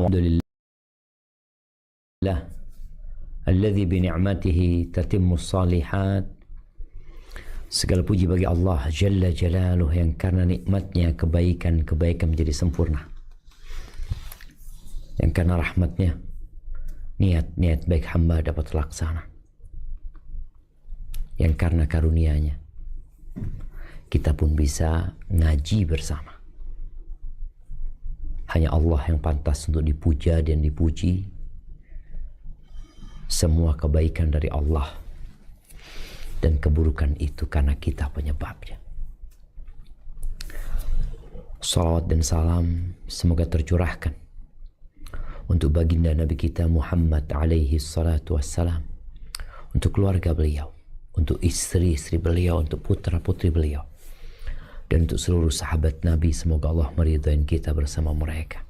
Alhamdulillah alladzi bi ni'matihi tatimmus salihat. Segala puji bagi Allah Jalla Jalaluh yang karena nikmatnya kebaikan-kebaikan menjadi sempurna, yang karena rahmatnya niat-niat baik hamba dapat terlaksana, yang karena karunia-Nya kita pun bisa ngaji bersama. Hanya Allah yang pantas untuk dipuja dan dipuji. Semua kebaikan dari Allah dan keburukan itu karena kita penyebabnya. Salawat dan salam semoga tercurahkan untuk baginda Nabi kita Muhammad alaihi salatu wassalam, untuk keluarga beliau, untuk istri-istri beliau, untuk putra-putri beliau, dan untuk seluruh sahabat Nabi. Semoga Allah meridai kita bersama mereka.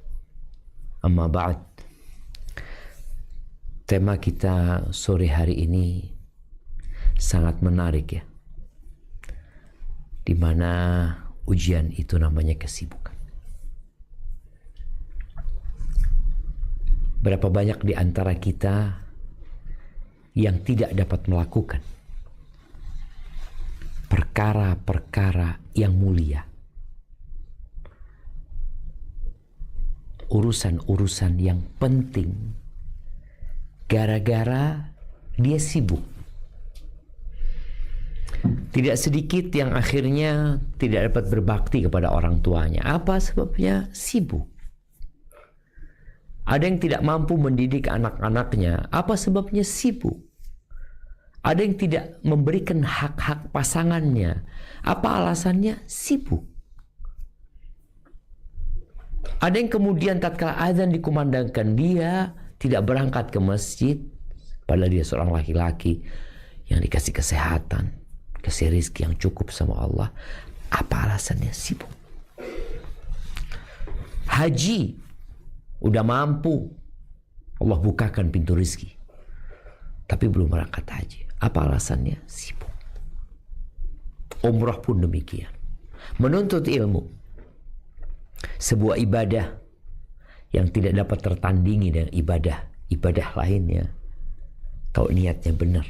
Amma ba'd. Tema kita sore hari ini sangat menarik ya, di mana ujian itu namanya kesibukan. Berapa banyak di antara kita yang tidak dapat melakukan perkara-perkara yang mulia, urusan-urusan yang penting, gara-gara dia sibuk. Tidak sedikit yang akhirnya tidak dapat berbakti kepada orang tuanya. Apa sebabnya? Sibuk. Ada yang tidak mampu mendidik anak-anaknya. Apa sebabnya? Sibuk. Ada yang tidak memberikan hak-hak pasangannya. Apa alasannya? Sibuk. Ada yang kemudian tatkala azan dikumandangkan, dia tidak berangkat ke masjid, padahal dia seorang laki-laki yang dikasih kesehatan, kasih rizki yang cukup sama Allah. Apa alasannya? Sibuk. Haji, udah mampu, Allah bukakan pintu rizki, tapi belum berangkat haji. Apa alasannya? Sibuk. Umrah pun demikian. Menuntut ilmu, sebuah ibadah yang tidak dapat tertandingi dengan ibadah lainnya. Kalau niatnya benar,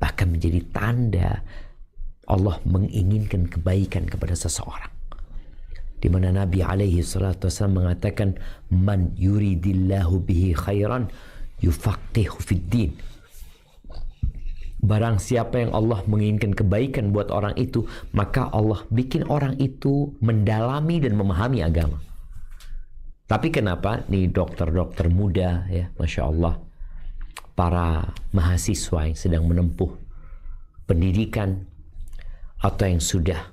bahkan menjadi tanda Allah menginginkan kebaikan kepada seseorang. Di mana Nabi alaihi salatu wasallam mengatakan, man yuridillahu bihi khairan yufaqihu fid din. Barang siapa yang Allah menginginkan kebaikan buat orang itu, maka Allah bikin orang itu mendalami dan memahami agama. Tapi kenapa nih dokter-dokter muda ya, Masya Allah, para mahasiswa yang sedang menempuh pendidikan, atau yang sudah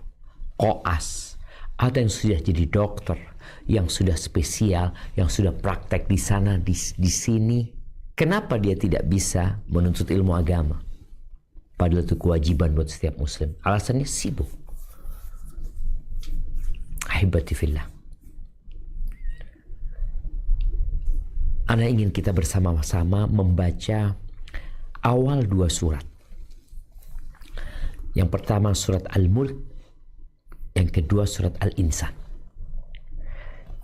koas, atau yang sudah jadi dokter, yang sudah spesial, yang sudah praktek di sana, di sini, kenapa dia tidak bisa menuntut ilmu agama? Padahal itu kewajiban buat setiap muslim. Alasannya sibuk. Ahibati fillah. Ana ingin kita bersama-sama membaca awal 2 surat. Yang pertama surat Al-Mulk, yang kedua surat Al-Insan.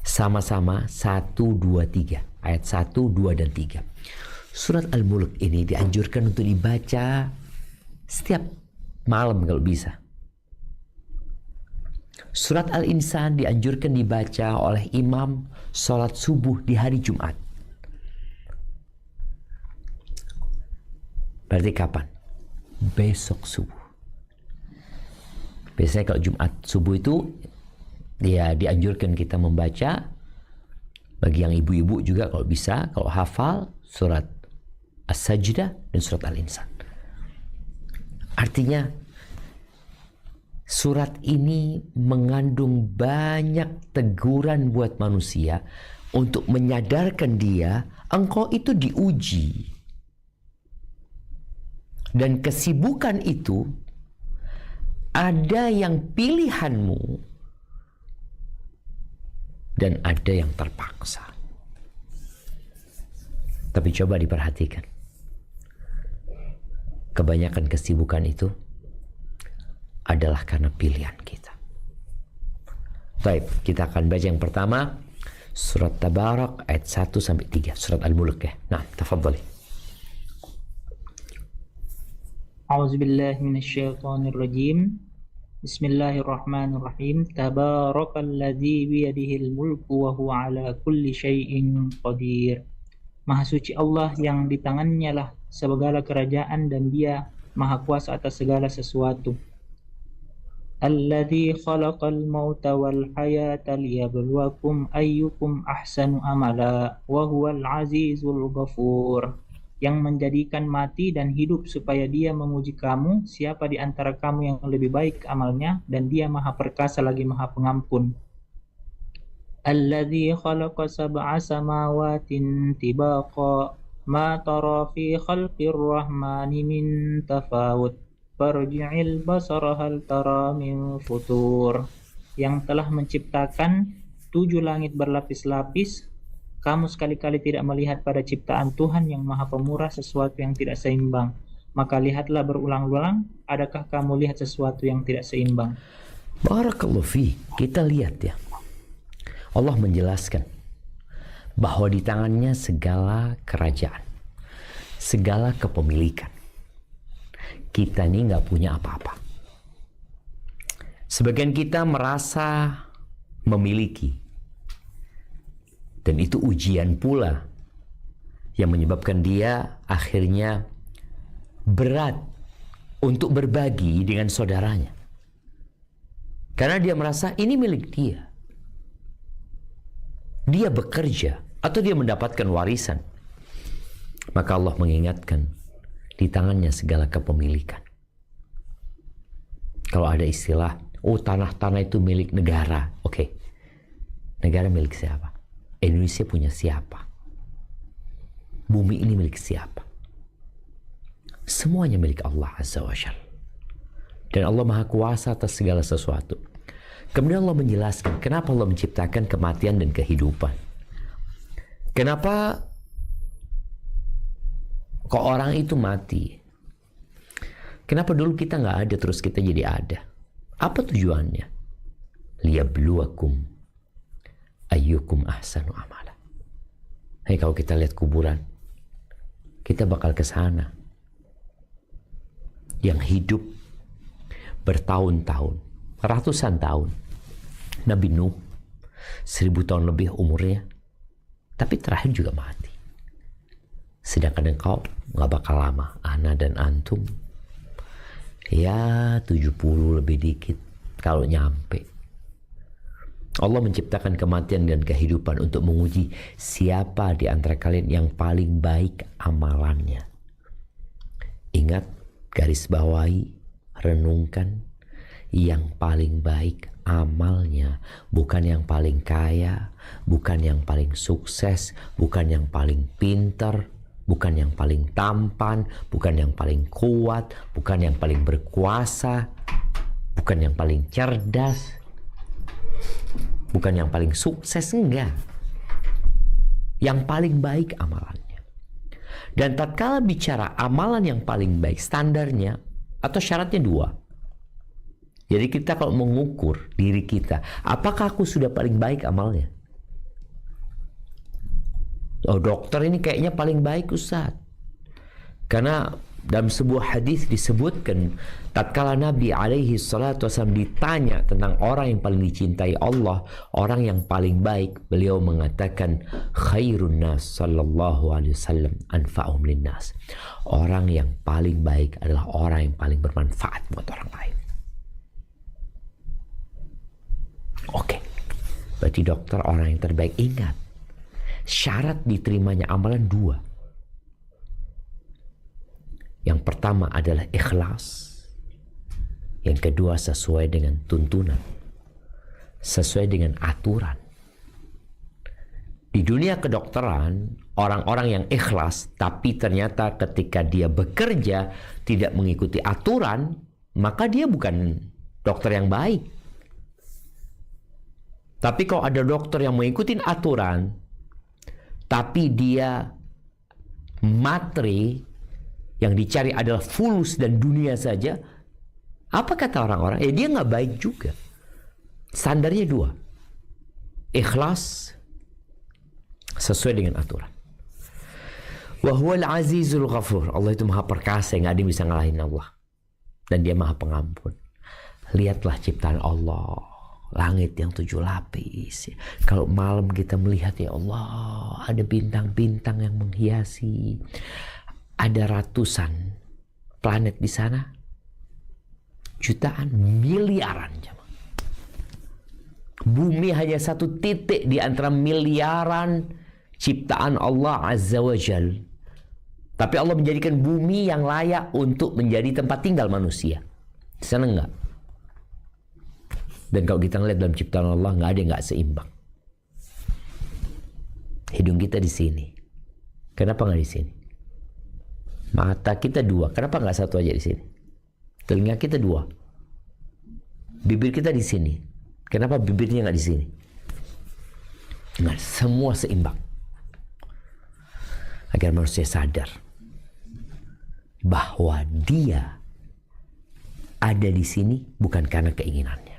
Sama-sama 1, 2, 3. Ayat 1, 2, dan 3. Surat Al-Mulk ini dianjurkan untuk dibaca setiap malam kalau bisa. Surat Al-Insan dianjurkan dibaca oleh imam sholat subuh di hari Jumat. Berarti kapan? Besok subuh. Biasanya kalau Jumat subuh itu dia dianjurkan kita membaca. Bagi yang ibu-ibu juga kalau bisa, kalau hafal surat As-Sajdah dan surat Al-Insan. Artinya surat ini mengandung banyak teguran buat manusia untuk menyadarkan dia, engkau itu diuji. Dan kesibukan itu ada yang pilihanmu dan ada yang terpaksa. Tapi coba diperhatikan. Kebanyakan kesibukan itu adalah karena pilihan kita. Baik, kita akan baca yang pertama, Surat Tabarak ayat 1 sampai 3. Surat Al-Mulk ya. Nah, tafadhali. A'udzubillahi minasyaitonirrajim. Bismillahirrahmanirrahim. Tabarakalladzi biyadihil mulku wa huwa ala kulli syai'in qadir. Maha suci Allah yang di tangannya lah segala kerajaan dan Dia maha kuasa atas segala sesuatu. Alladzi khalaqal mauta wal hayata liyabluwakum ayyukum ahsanu amala wa huwal azizul ghafur. Yang menjadikan mati dan hidup supaya Dia menguji kamu siapa di antara kamu yang lebih baik amalnya, dan Dia maha perkasa lagi maha pengampun. Alladzi khalaqa sab'a samawatin tibaqa ma tara fi khalqir rahmani min tafawut farji'il basara hal tara min futur. Yang telah menciptakan 7 langit berlapis-lapis, kamu sekali-kali tidak melihat pada ciptaan Tuhan yang maha pemurah sesuatu yang tidak seimbang. Maka lihatlah berulang-ulang, adakah kamu lihat sesuatu yang tidak seimbang? Barakallahu fi. Kita lihat ya. Allah menjelaskan bahwa di tangannya segala kerajaan, segala kepemilikan. Kita ini nggak punya apa-apa. Sebagian kita merasa memiliki. Dan itu ujian pula yang menyebabkan dia akhirnya berat untuk berbagi dengan saudaranya. Karena dia merasa ini milik dia. Dia bekerja atau dia mendapatkan warisan. Maka Allah mengingatkan, di tangannya segala kepemilikan. Kalau ada istilah, oh tanah-tanah itu milik negara. Oke. Negara milik siapa? Indonesia punya siapa? Bumi ini milik siapa? Semuanya milik Allah Azza wa Jalla. Dan Allah Maha Kuasa atas segala sesuatu. Kemudian Allah menjelaskan kenapa Allah menciptakan kematian dan kehidupan. Kenapa kok orang itu mati? Kenapa dulu kita nggak ada terus kita jadi ada? Apa tujuannya? Liyabluwakum ayyukum ahsanu amala. Hey, kalau kita lihat kuburan, kita bakal ke sana. Yang hidup bertahun-tahun, ratusan tahun. Nabi Nuh 1000 tahun lebih umurnya, tapi terakhir juga mati. Sedangkan engkau nggak bakal lama, ana dan antum ya 70 lebih dikit kalau nyampe. Allah menciptakan kematian dan kehidupan untuk menguji siapa di antara kalian yang paling baik amalannya. Ingat, garis bawahi, renungkan, yang paling baik amalnya, bukan yang paling kaya, bukan yang paling sukses, bukan yang paling pintar, bukan yang paling tampan, bukan yang paling kuat, bukan yang paling berkuasa, bukan yang paling cerdas, bukan yang paling sukses, enggak. Yang paling baik amalannya. Dan tatkala bicara amalan yang paling baik, standarnya atau syaratnya 2. Jadi kita kalau mengukur diri kita, apakah aku sudah paling baik amalnya? Oh, dokter ini kayaknya paling baik, Ustaz. Karena dalam sebuah hadis disebutkan, tatkala Nabi alaihi salatu wasallam ditanya tentang orang yang paling dicintai Allah, orang yang paling baik, beliau mengatakan khairun nas sallallahu alaihi wasallam anfa'uhum linnas. Orang yang paling baik adalah orang yang paling bermanfaat buat orang lain. Oke, berarti dokter orang yang terbaik. Ingat, syarat diterimanya amalan 2. Yang pertama adalah ikhlas. Yang kedua sesuai dengan tuntunan, sesuai dengan aturan. Di dunia kedokteran, orang-orang yang ikhlas tapi ternyata ketika dia bekerja tidak mengikuti aturan, maka dia bukan dokter yang baik. Tapi kalau ada dokter yang mengikuti aturan, tapi dia materi yang dicari adalah fulus dan dunia saja, apa kata orang-orang? Dia nggak baik juga. Standarnya 2. Ikhlas sesuai dengan aturan. Wa huwal azizul ghafur. Allah itu maha perkasa, nggak ada yang bisa ngalahin Allah. Dan dia maha pengampun. Lihatlah ciptaan Allah, langit yang 7 lapis. Kalau malam kita melihat, ya Allah, ada bintang-bintang yang menghiasi. Ada ratusan planet di sana, jutaan, miliaran. Bumi hanya satu titik di antara miliaran ciptaan Allah Azza wa Jal. Tapi Allah menjadikan bumi yang layak untuk menjadi tempat tinggal manusia. Di sana enggak. Dan kalau kita ngeliat dalam ciptaan Allah, nggak ada yang nggak seimbang. Hidung kita di sini, kenapa nggak di sini? Mata kita 2, kenapa nggak 1 aja di sini? Telinga kita 2, bibir kita di sini, kenapa bibirnya nggak di sini? Nggak, semua seimbang. Agar manusia sadar bahwa dia ada di sini bukan karena keinginannya.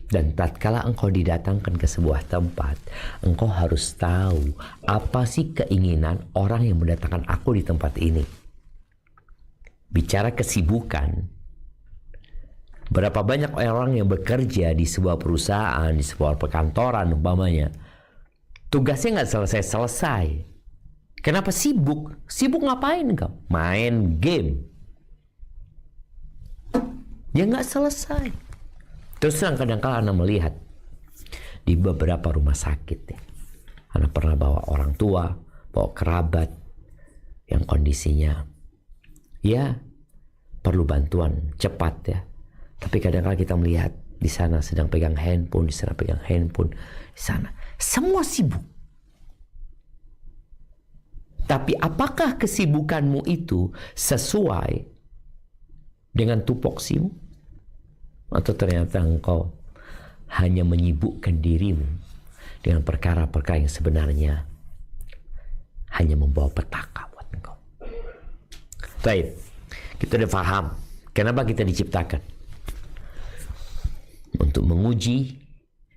Dan tatkala engkau didatangkan ke sebuah tempat, engkau harus tahu apa sih keinginan orang yang mendatangkan aku di tempat ini. Bicara kesibukan, berapa banyak orang yang bekerja di sebuah perusahaan, di sebuah perkantoran umpamanya, tugasnya nggak selesai-selesai. Kenapa sibuk? Sibuk ngapain kau? Main game. Ya nggak selesai. Terus kadang-kala Anda melihat di beberapa rumah sakit ya, Anda pernah bawa orang tua, bawa kerabat yang kondisinya ya perlu bantuan cepat ya. Tapi kadang-kala kita melihat di sana sedang pegang handphone, di sana pegang handphone, di sana semua sibuk. Tapi apakah kesibukanmu itu sesuai dengan tupoksimu? Atau ternyata engkau hanya menyibukkan dirimu dengan perkara-perkara yang sebenarnya hanya membawa petaka buat engkau. Baik, kita udah paham kenapa kita diciptakan. Untuk menguji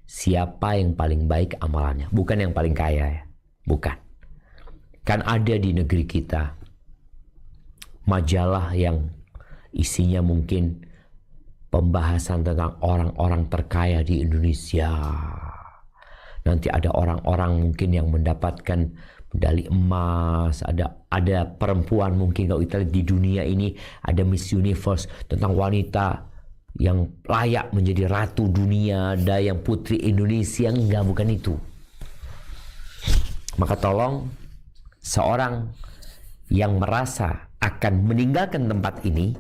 siapa yang paling baik amalannya. Bukan yang paling kaya ya. Bukan. Kan ada di negeri kita majalah yang isinya mungkin pembahasan tentang orang-orang terkaya di Indonesia. Nanti ada orang-orang mungkin yang mendapatkan medali emas, ada perempuan mungkin kalau kita lihat di dunia ini ada Miss Universe tentang wanita yang layak menjadi ratu dunia, ada yang putri Indonesia. Enggak, bukan itu. Maka tolong seorang yang merasa akan meninggalkan tempat ini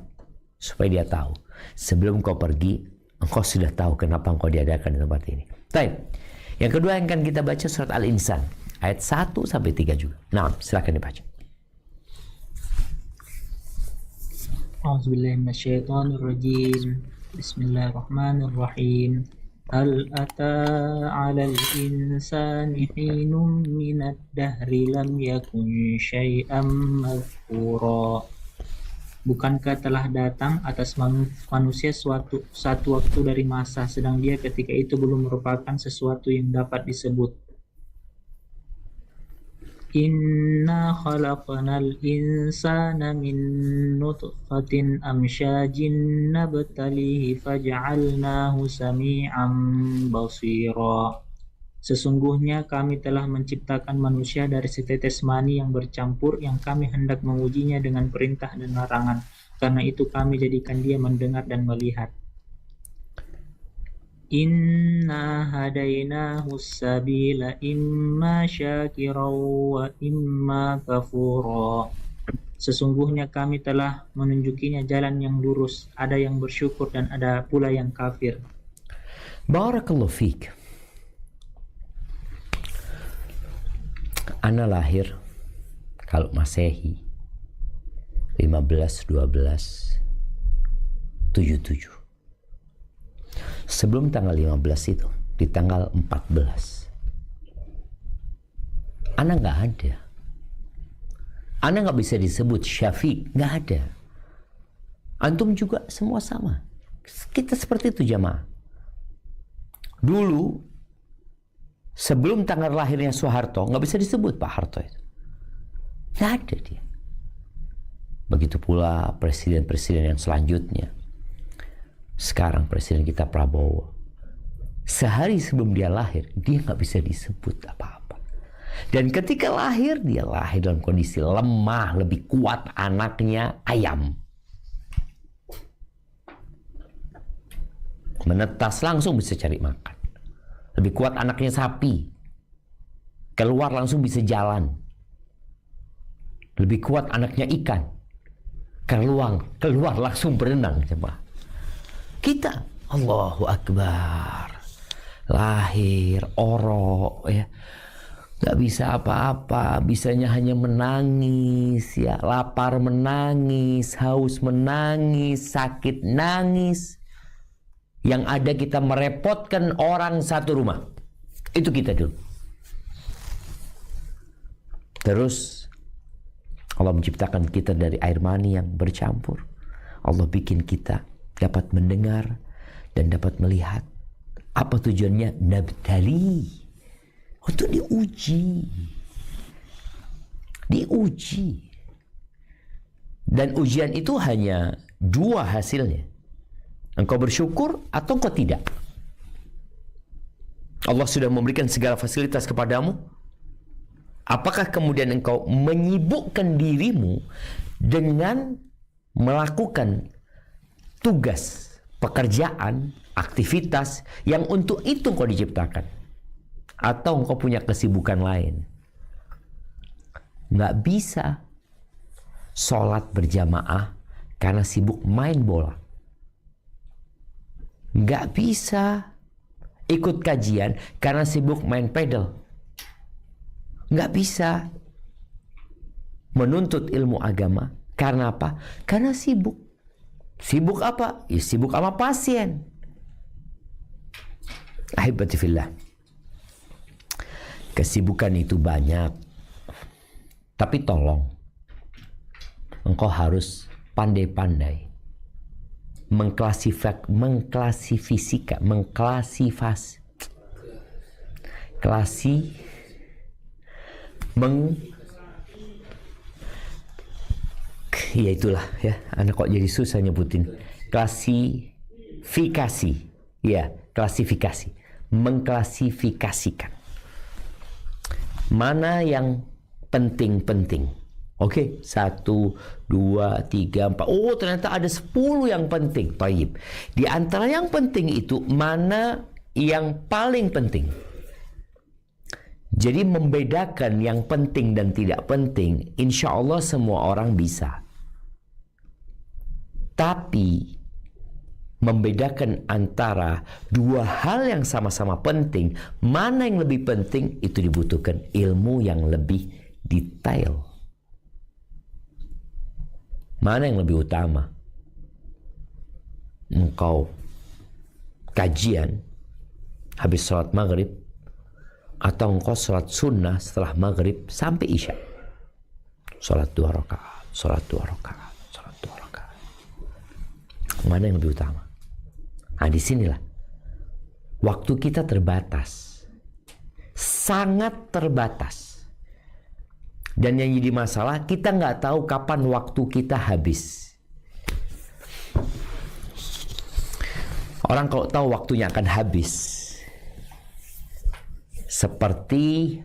supaya dia tahu sebelum kau pergi, engkau sudah tahu kenapa engkau diadakan di tempat ini. Baik. Yang kedua yang akan kita baca surat Al-Insan ayat 1 sampai 3 juga. Nah, silakan dibaca. A'udzubillahi minasyaitonirrajim. Bismillahirrahmanirrahim. Hal ata 'alal insani hinum minad dahri lam yakun syai'an madhkura. Bukankah telah datang atas manusia satu waktu dari masa, sedang dia ketika itu belum merupakan sesuatu yang dapat disebut. Inna khalaqnal insana min nutfatin amsyajin nabtalihi faj'alnahu sami'an basira. Sesungguhnya kami telah menciptakan manusia dari setetes mani yang bercampur, yang kami hendak mengujinya dengan perintah dan larangan. Karena itu kami jadikan dia mendengar dan melihat. Inna hadainahu sabila imma syakiran wa imma kafura. Sesungguhnya kami telah menunjukinya jalan yang lurus, ada yang bersyukur dan ada pula yang kafir. Barakallahu fiik. Ana lahir kalau Masehi 15/12/77. Sebelum tanggal 15 itu, di tanggal 14, Ana nggak ada. Ana nggak bisa disebut Syafiq, nggak ada. Antum juga semua sama. Kita seperti itu jamaah. Dulu Sebelum tanggal lahirnya Soeharto, nggak bisa disebut Pak Harto itu. Nggak ada dia. Begitu pula presiden-presiden yang selanjutnya. Sekarang presiden kita Prabowo. Sehari sebelum dia lahir, dia nggak bisa disebut apa-apa. Dan ketika lahir, dia lahir dalam kondisi lemah, lebih kuat anaknya ayam. Menetas langsung bisa cari makan. Lebih kuat anaknya sapi. Keluar langsung bisa jalan. Lebih kuat anaknya ikan. Keluar langsung berenang. Coba. Kita, Allahu Akbar. Lahir, orok, ya. Gak bisa apa-apa, bisanya hanya menangis, ya. Lapar menangis, haus menangis, sakit nangis. Yang ada kita merepotkan orang satu rumah. Itu kita dulu. Terus Allah menciptakan kita dari air mani yang bercampur. Allah bikin kita dapat mendengar dan dapat melihat. Apa tujuannya? Nabtali. Untuk diuji. Diuji. Dan ujian itu hanya dua hasilnya. Engkau bersyukur atau engkau tidak. Allah sudah memberikan segala fasilitas kepadamu. Apakah kemudian engkau menyibukkan dirimu dengan melakukan tugas, pekerjaan, aktivitas yang untuk itu engkau diciptakan? Atau engkau punya kesibukan lain? Nggak bisa sholat berjamaah karena sibuk main bola. Nggak bisa ikut kajian karena sibuk main pedal. Nggak bisa menuntut ilmu agama karena apa? Karena sibuk. Sibuk apa? Ya sibuk sama pasien. Ahibati fillah. Kesibukan itu banyak. Tapi tolong, engkau harus pandai-pandai ya itulah ya, anak kok jadi susah nyebutin. Klasifikasi, ya, klasifikasi, mengklasifikasikan mana yang penting-penting. Oke, 1, 2, 3, 4. Oh, ternyata ada 10 yang penting. Baik. Di antara yang penting itu, mana yang paling penting? Jadi membedakan yang penting dan tidak penting, insya Allah semua orang bisa. Tapi, membedakan antara dua hal yang sama-sama penting, mana yang lebih penting, itu dibutuhkan ilmu yang lebih detail. Mana yang lebih utama? Engkau kajian habis sholat maghrib, atau engkau sholat sunnah setelah maghrib sampai isya? Sholat 2 rakaat, sholat 2 rakaat, sholat 2 rakaat. Mana yang lebih utama? Nah, disinilah waktu kita terbatas, sangat terbatas. Dan yang jadi masalah, kita nggak tahu kapan waktu kita habis. Orang kalau tahu waktunya akan habis, seperti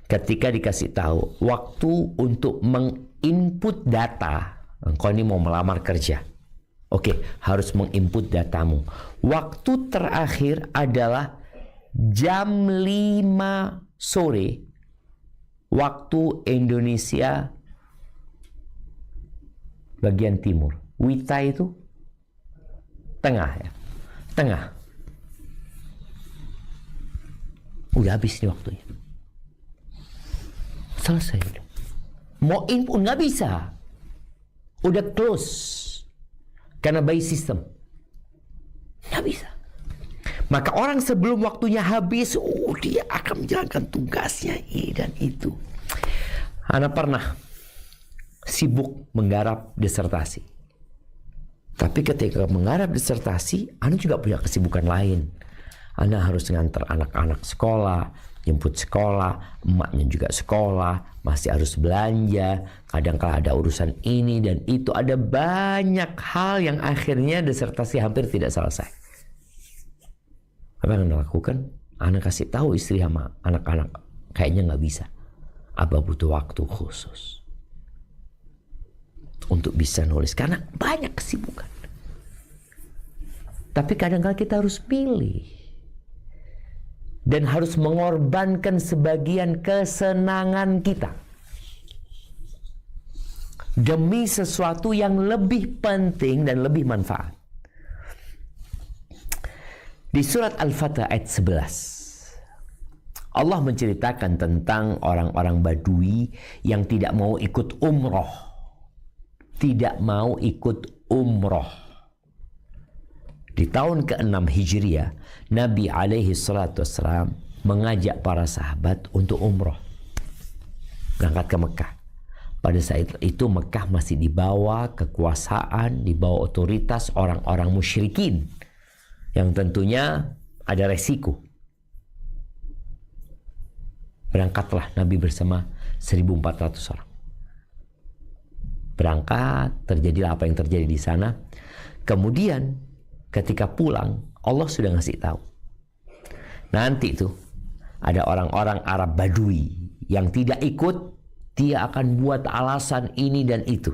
ketika dikasih tahu waktu untuk menginput data, engkau ini mau melamar kerja. Oke, harus menginput datamu. Waktu terakhir adalah jam 5 sore. Waktu Indonesia bagian timur. Wita itu tengah ya. Tengah. Udah habis nih waktunya. Selesai. Mau input nggak bisa. Udah close. Karena by system. Nggak bisa. Maka orang sebelum waktunya habis, dia akan menjalankan tugasnya ini dan itu. Ana pernah sibuk menggarap disertasi. Tapi ketika menggarap disertasi, Ana juga punya kesibukan lain. Ana harus ngantar anak-anak sekolah, jemput sekolah, emaknya juga sekolah, masih harus belanja, kadang-kala ada urusan ini dan itu, ada banyak hal yang akhirnya disertasi hampir tidak selesai. Apa yang Anda lakukan? Anda kasih tahu istri sama anak-anak, kayaknya nggak bisa. Abah butuh waktu khusus untuk bisa nulis karena banyak kesibukan. Tapi kadang-kala kita harus pilih dan harus mengorbankan sebagian kesenangan kita demi sesuatu yang lebih penting dan lebih manfaat. Di surat Al-Fatah ayat 11, Allah menceritakan tentang orang-orang Badui yang tidak mau ikut umroh. Tidak mau ikut umroh. Di tahun ke-6 Hijriah, Nabi alaihi salatu wassalam mengajak para sahabat untuk umroh. Berangkat ke Mekah. Pada saat itu Mekah masih di bawah kekuasaan, di bawah otoritas orang-orang musyrikin. Yang tentunya ada resiko. Berangkatlah Nabi bersama 1.400 orang. Berangkat, terjadilah apa yang terjadi di sana. Kemudian ketika pulang, Allah sudah ngasih tahu. Nanti itu ada orang-orang Arab Badui yang tidak ikut, dia akan buat alasan ini dan itu.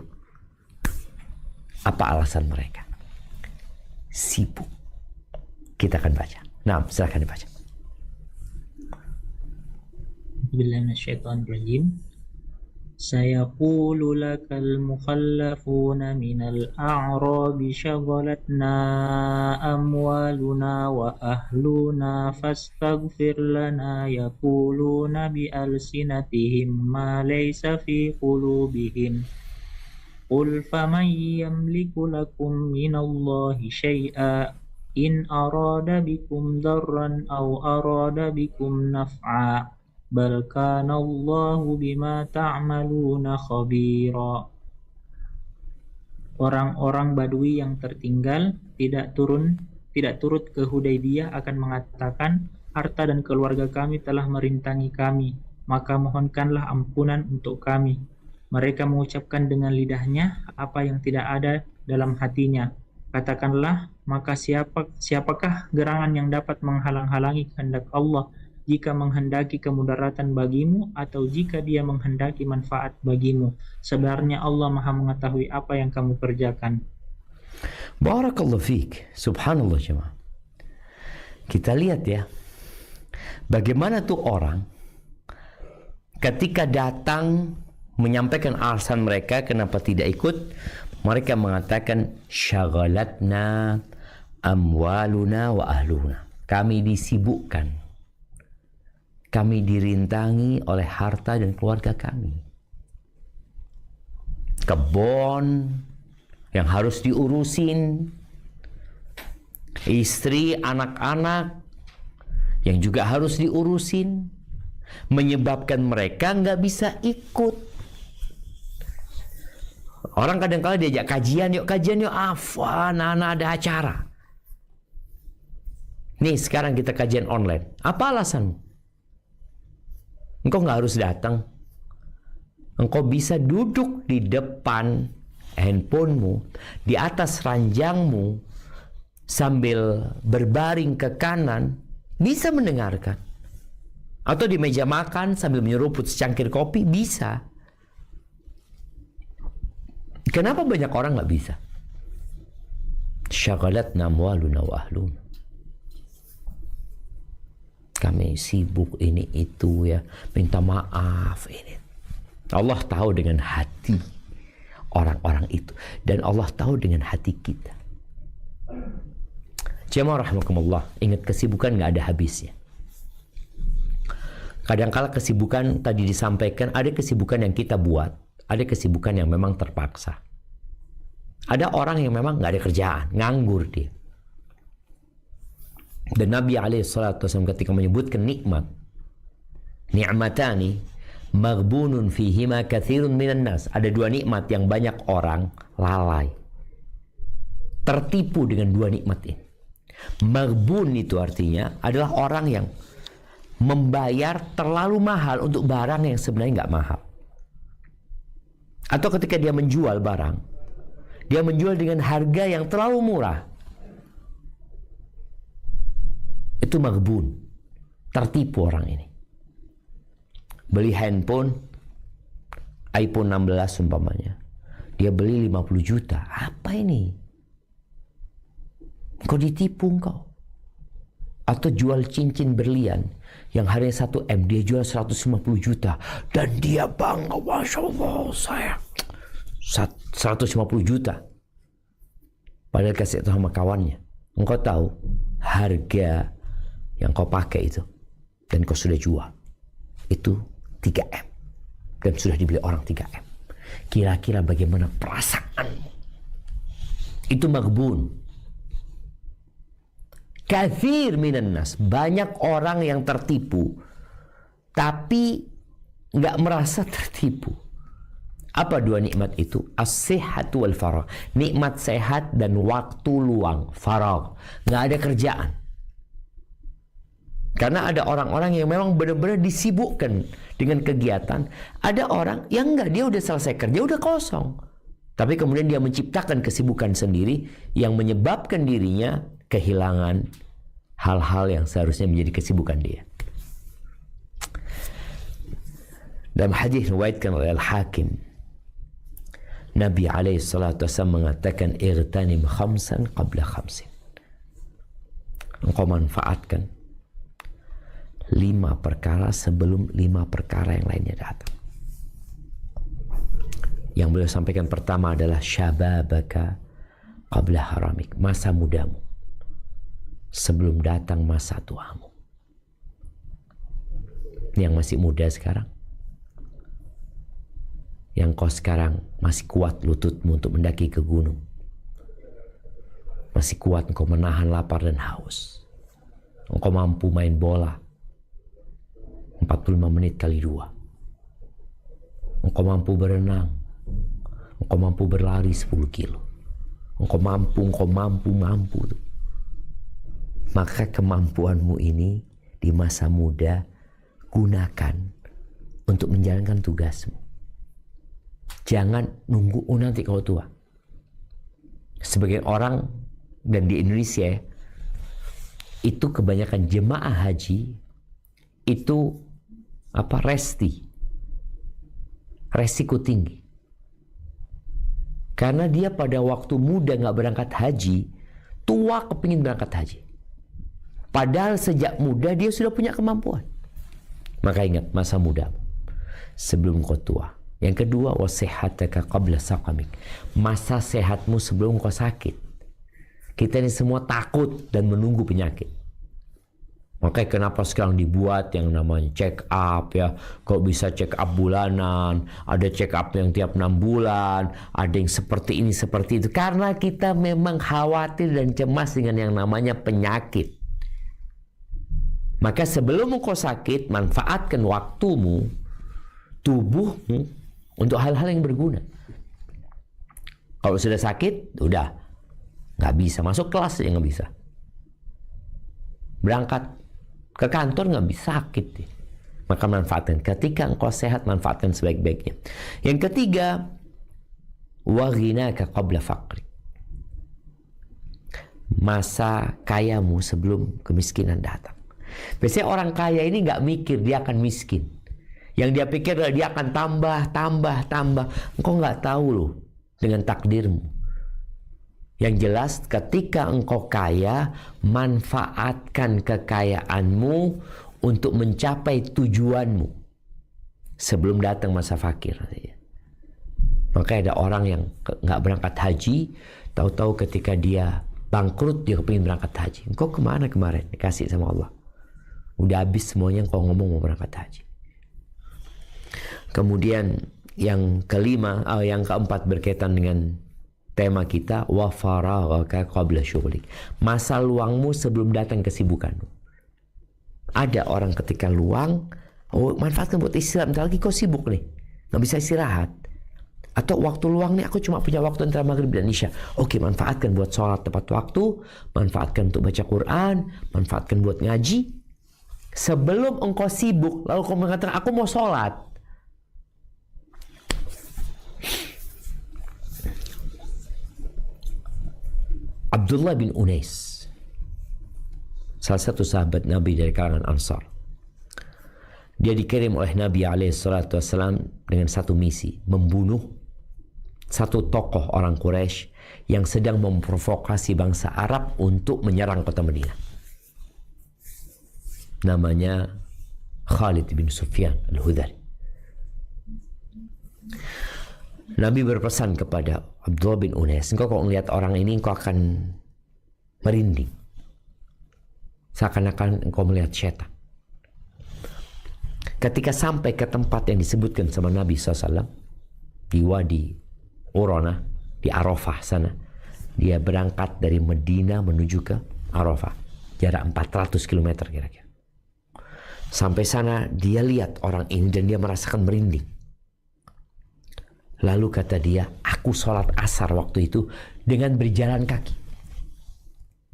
Apa alasan mereka? Sibuk. Kita akan baca. Nah, silakan dibaca. Bismillahirrahmanirrahim. Sayaqulu lakal mukhallafuna minal a'rabi syaghalatna amwaluna wa ahluna fastaghfir lana yaquluna bi alsinatihim ma laysa fi qulubihim qul faman yamliku lakum minallahi syai'a in arada bikum darran aw arada bikum naf'a bal kana Allahu bima ta'maluna khabira. Orang-orang Badui yang tertinggal tidak turut ke Hudaybiyah akan mengatakan, harta dan keluarga kami telah merintangi kami, maka mohonkanlah ampunan untuk kami. Mereka mengucapkan dengan lidahnya apa yang tidak ada dalam hatinya. Katakanlah, maka siapakah gerangan yang dapat menghalang-halangi kehendak Allah jika menghendaki kemudaratan bagimu atau jika dia menghendaki manfaat bagimu? Sebenarnya Allah Maha mengetahui apa yang kamu kerjakan. Barakallahu fiik. Subhanallah jemaah. Kita lihat ya, bagaimana tuh orang ketika datang menyampaikan alasan mereka kenapa tidak ikut. Mereka mengatakan syaghalatna amwaluna wa ahluna. Kami disibukkan. Kami dirintangi oleh harta dan keluarga kami. Kebun yang harus diurusin, istri, anak-anak yang juga harus diurusin, menyebabkan mereka nggak bisa ikut. Orang kadang-kala diajak kajian yuk, anak-anak ada acara. Nih sekarang kita kajian online. Apa alasanmu? Engkau nggak harus datang. Engkau bisa duduk di depan handphonemu, di atas ranjangmu, sambil berbaring ke kanan, bisa mendengarkan. Atau di meja makan sambil menyeruput secangkir kopi, bisa. Kenapa banyak orang nggak bisa? Syaghalatna amwaluna wa ahluna. Kami sibuk ini itu ya, minta maaf ini. Allah tahu dengan hati orang-orang itu dan Allah tahu dengan hati kita. Jemaah rahimakumullah, ingat kesibukan nggak ada habisnya. Kadang-kala kesibukan tadi disampaikan, ada kesibukan yang kita buat, ada kesibukan yang memang terpaksa. Ada orang yang memang nggak ada kerjaan, nganggur dia. Dan Nabi SAW ketika menyebutkan nikmat, ni'matani maghbunun fihima katsirun minan nas. Ada dua nikmat yang banyak orang lalai, tertipu dengan dua nikmat ini. Maghbun itu artinya adalah orang yang membayar terlalu mahal untuk barang yang sebenarnya nggak mahal. Atau ketika dia menjual barang, dia menjual dengan harga yang terlalu murah. Itu maghbun. Tertipu orang ini. Beli handphone iPhone 16 umpamanya. Dia beli 50 juta. Apa ini? Kau ditipu engkau. Atau jual cincin berlian yang harganya 1 M, dia jual 150 juta. Dan dia bangga, Masya Allah, saya 150 juta. Padahal kasih itu sama kawannya. Engkau tahu harga yang kau pakai itu dan kau sudah jual itu 3 M. Dan sudah dibeli orang 3 M. Kira-kira bagaimana perasaanmu? Itu maghbun. Kathir minan nas, banyak orang yang tertipu tapi nggak merasa tertipu. Apa dua nikmat itu? As-sihhatu wal faragh. Nikmat sehat dan waktu luang, faragh. Nggak ada kerjaan. Karena ada orang-orang yang memang benar-benar disibukkan dengan kegiatan. Ada orang yang enggak, dia udah selesai kerja, udah kosong. Tapi kemudian dia menciptakan kesibukan sendiri yang menyebabkan dirinya kehilangan hal-hal yang seharusnya menjadi kesibukan dia. Dalam hadis riwayatkan oleh Al-Hakim, Nabi SAW mengatakan, "Irtanim khamsan qabla khamsin." Engkau manfaatkan 5 perkara sebelum 5 perkara yang lainnya datang. Yang beliau sampaikan pertama adalah syababaka qabla haramik, masa mudamu sebelum datang masa tuamu. Yang masih muda sekarang, yang kau sekarang masih kuat lututmu untuk mendaki ke gunung, masih kuat engkau menahan lapar dan haus, engkau mampu main bola 45 menit kali 2, engkau mampu berenang, engkau mampu berlari 10 kilo, engkau mampu. Maka kemampuanmu ini di masa muda gunakan untuk menjalankan tugasmu. Jangan nunggu nanti kau tua. Sebagian orang, dan di Indonesia itu kebanyakan jemaah haji itu resiko tinggi. Karena dia pada waktu muda nggak berangkat haji, tua kepingin berangkat haji. Padahal sejak muda dia sudah punya kemampuan. Maka ingat masa muda sebelum kau tua. Yang kedua, wasihataka qabla saqamik. Masa sehatmu sebelum kau sakit. Kita ini semua takut dan menunggu penyakit. Makanya kenapa sekarang dibuat yang namanya check up ya. Kau bisa check up bulanan, ada check up yang tiap 6 bulan, ada yang seperti ini seperti itu. Karena kita memang khawatir dan cemas dengan yang namanya penyakit. Maka sebelum engkau sakit, manfaatkan waktumu, tubuhmu untuk hal-hal yang berguna. Kalau sudah sakit, udah nggak bisa masuk kelas, ya nggak bisa. Berangkat ke kantor nggak bisa, sakit. Maka manfaatkan. Ketika engkau sehat, manfaatkan sebaik-baiknya. Yang ketiga, waghinaka qabla faqri. Masa kayamu sebelum kemiskinan datang. Biasanya orang kaya ini nggak mikir dia akan miskin. Yang dia pikir adalah dia akan tambah. Engkau nggak tahu loh dengan takdirmu. Yang jelas ketika engkau kaya, manfaatkan kekayaanmu untuk mencapai tujuanmu sebelum datang masa fakir. Maka ada orang yang nggak berangkat haji, tahu-tahu ketika dia bangkrut dia kepingin berangkat haji. Engkau kemana kemarin? Dikasih sama Allah. Udah habis semuanya engkau ngomong mau berangkat haji. Kemudian yang keempat berkaitan dengan tema kita, wa faraghaka qabla syughlik. Masa luangmu sebelum datang kesibukanmu. Ada orang ketika luang, manfaatkan buat istirahat. Bentar lagi kau sibuk nih, nggak bisa istirahat. Atau waktu luang nih aku cuma punya waktu antara maghrib dan isya. Oke, manfaatkan buat sholat tepat waktu, manfaatkan untuk baca Quran, manfaatkan buat ngaji. Sebelum engkau sibuk, lalu kau mengatakan aku mau sholat. Abdullah bin Unais, salah satu sahabat Nabi dari kalangan Ansar. Dia dikirim oleh Nabi SAW dengan satu misi, membunuh satu tokoh orang Quraisy yang sedang memprovokasi bangsa Arab untuk menyerang kota Madinah. Namanya Khalid bin Sufyan al-Hudhali. Nabi berpesan kepada Abdullah bin Unais, engkau kalau melihat orang ini engkau akan merinding, seakan-akan engkau melihat syaitan. Ketika sampai ke tempat yang disebutkan sama Nabi SAW di Wadi Urana, di Arafah sana, dia berangkat dari Medina menuju ke Arafah, jarak 400 km kira-kira. Sampai sana dia lihat orang ini dan dia merasakan merinding. Lalu kata dia, aku sholat asar waktu itu dengan berjalan kaki.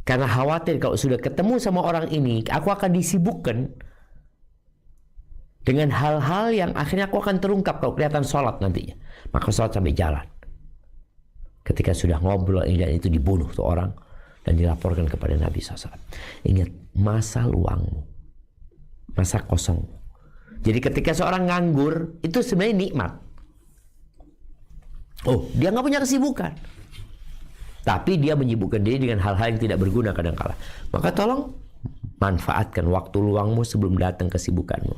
Karena khawatir kalau sudah ketemu sama orang ini, aku akan disibukkan dengan hal-hal yang akhirnya aku akan terungkap kalau kelihatan sholat nantinya. Maka sholat sampai jalan. Ketika sudah ngobrol ini dan itu, dibunuh tuh orang dan dilaporkan kepada Nabi SAW. Ingat, masa luangmu, masa kosong. Jadi ketika seorang nganggur, itu sebenarnya nikmat. Oh, dia nggak punya kesibukan, tapi dia menyibukkan diri dengan hal-hal yang tidak berguna kadang-kala. Maka tolong manfaatkan waktu luangmu sebelum datang kesibukanmu.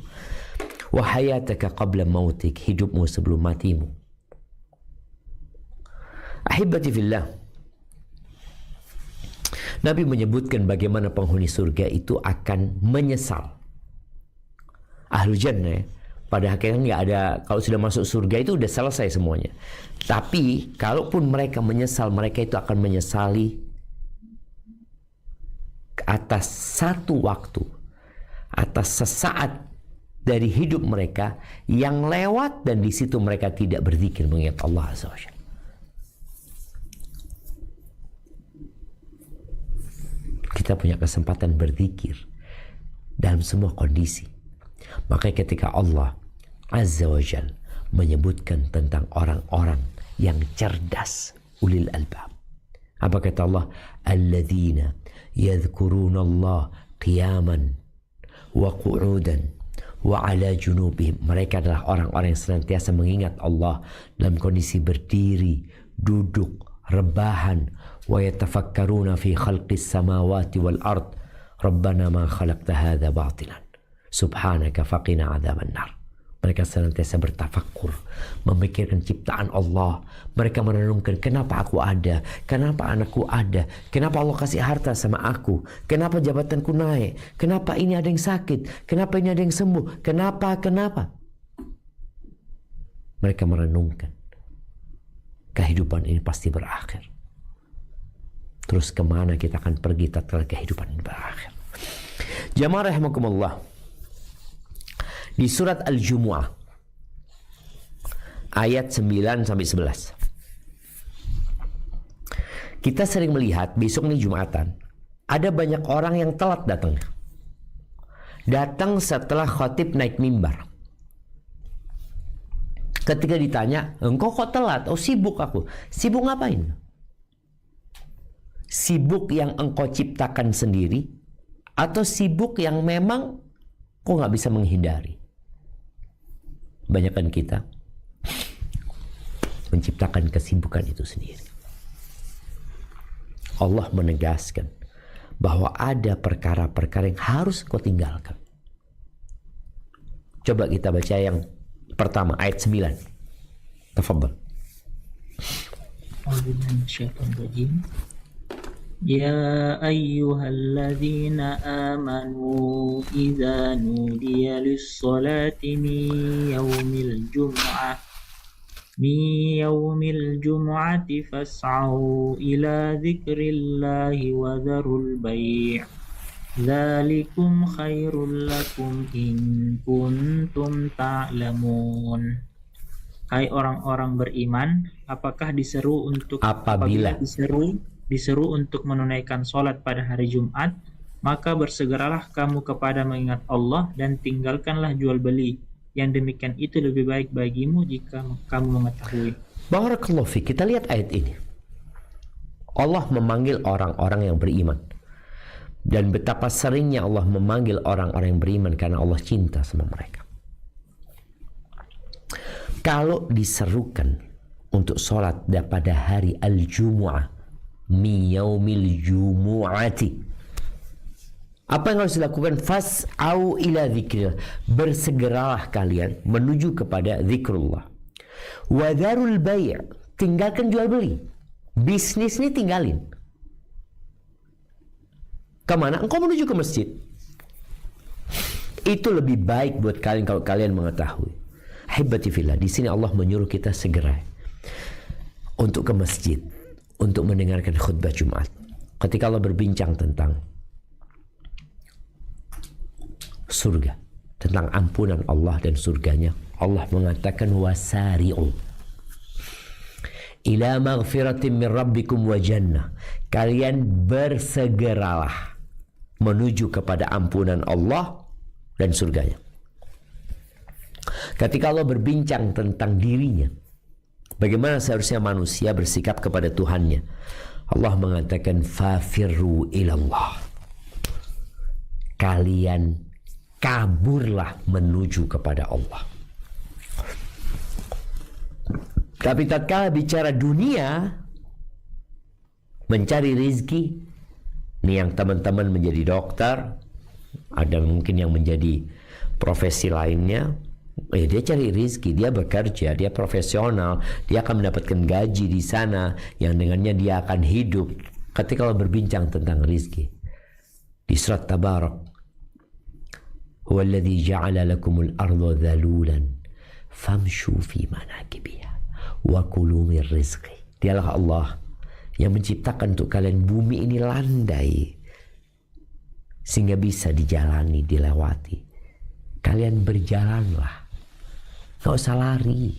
Wa hayataka qabla mautik, hidupmu sebelum matimu. Ahibati fillah, Nabi menyebutkan bagaimana penghuni surga itu akan menyesal. Ahlul jannah pada hakikatnya nggak ada, kalau sudah masuk surga itu udah selesai semuanya. Tapi kalaupun mereka menyesal, mereka itu akan menyesali atas satu waktu, atas sesaat dari hidup mereka yang lewat dan di situ mereka tidak berzikir mengingat Allah Azza wa Jalla. Kita punya kesempatan berzikir dalam semua kondisi. Maka ketika Allah Azza wa Jalla menyebutkan tentang orang-orang yang cerdas, ulil albab, apa kata Allah? Alladzina yadhkuruna Allah qiyaman wa qu'udan wa ala junubihim. Mereka adalah orang-orang yang senantiasa mengingat Allah dalam kondisi berdiri, duduk, rebahan. Wa yatafakkaruna fi khalqis samawati wal ard. Rabbana ma khalaqta hadza batilan. Subhanaka faqina adzaban nar. Mereka senantiasa bertafakkur, memikirkan ciptaan Allah. Mereka merenungkan, kenapa aku ada? Kenapa anakku ada? Kenapa Allah kasih harta sama aku? Kenapa jabatanku naik? Kenapa ini ada yang sakit? Kenapa ini ada yang sembuh? Kenapa? Mereka merenungkan, kehidupan ini pasti berakhir. Terus kemana kita akan pergi tatkala kehidupan ini berakhir? Jamaah rahimakumullah, di surat Al-Jumu'ah ayat 9-11 kita sering melihat besok nih Jumatan ada banyak orang yang telat datang setelah khatib naik mimbar. Ketika ditanya, engkau kok telat? Oh, sibuk aku. Sibuk ngapain? Sibuk yang engkau ciptakan sendiri atau sibuk yang memang kau nggak bisa menghindari? Banyakan kita menciptakan kesibukan itu sendiri. Allah menegaskan bahwa ada perkara-perkara yang harus kau tinggalkan. Coba kita baca yang pertama, ayat 9. Tafadhal. Ya ayyuhalladzina amanu idza nudiya lis-salati min yaumil jum'ati fas'au ila dzikrillahi wa dzarul bai' dzalikum khairul lakum in kuntum ta'lamun. Hai orang-orang beriman, apakah Apabila diseru untuk menunaikan sholat pada hari Jumat, maka bersegeralah kamu kepada mengingat Allah dan tinggalkanlah jual beli. Yang demikian itu lebih baik bagimu jika kamu mengetahui. Barakallahu fi, kita lihat ayat ini. Allah memanggil orang-orang yang beriman. Dan betapa seringnya Allah memanggil orang-orang yang beriman karena Allah cinta sama mereka. Kalau diserukan untuk sholat pada hari al-jumu'ah, mi yaumil jumu'ati, apa yang harus dilakukan? Fas'au ila dzikrillah, bersegeralah kalian menuju kepada zikrullah. Wa dzarul bai', tinggalkan jual beli. Bisnis ini tinggalin. Kemana? Engkau menuju ke masjid. Itu lebih baik buat kalian kalau kalian mengetahui. Ahibati fillah, di sini Allah menyuruh kita segera untuk ke masjid, untuk mendengarkan khutbah Jumat. Ketika Allah berbincang tentang surga, tentang ampunan Allah dan surganya, Allah mengatakan wasari'u ila maghfiratin min rabbikum wa jannah. Kalian bersegeralah menuju kepada ampunan Allah dan surganya. Ketika Allah berbincang tentang dirinya, bagaimana seharusnya manusia bersikap kepada Tuhannya, Allah mengatakan fafirru ilallah, kalian kaburlah menuju kepada Allah. Tapi tatkala bicara dunia, mencari rizki, nih yang teman-teman menjadi dokter, ada mungkin yang menjadi profesi lainnya, dia cari rizki, dia bekerja, dia profesional, dia akan mendapatkan gaji di sana yang dengannya dia akan hidup. Ketika Allah berbincang tentang rizki di surat Tabarak, huwallazi ja'ala lakumul arda dhalulan famshu fi manakibiha wa kulu min rizqi. Dialah Allah yang menciptakan untuk kalian bumi ini landai sehingga bisa dijalani, dilewati. Kalian berjalanlah, gak usah lari,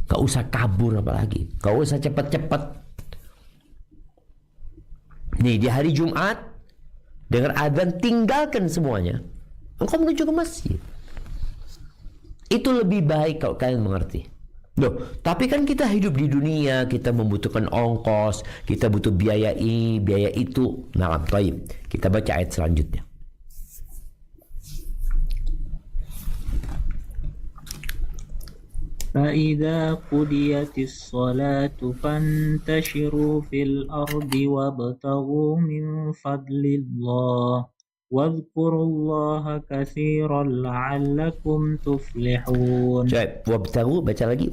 gak usah kabur, apalagi gak usah cepat-cepat. Nih di hari Jumat, dengar adzan, tinggalkan semuanya, engkau menuju ke masjid. Itu lebih baik kalau kalian mengerti. Loh, tapi kan kita hidup di dunia, kita membutuhkan ongkos, kita butuh biaya ini, biaya itu. Nah, baik, kita baca ayat selanjutnya. فَإِذَا قُضِيَتِ الصَّلَاةُ فَانتَشِرُوا فِي الْأَرْضِ وَابْتَغُوا مِنْ فَضْلِ اللَّهِ وَاذْكُرُوا اللَّهَ كَثِيرًا لَعَلَّكُمْ تُفْلِحُونَ. Wabtagu, baca lagi,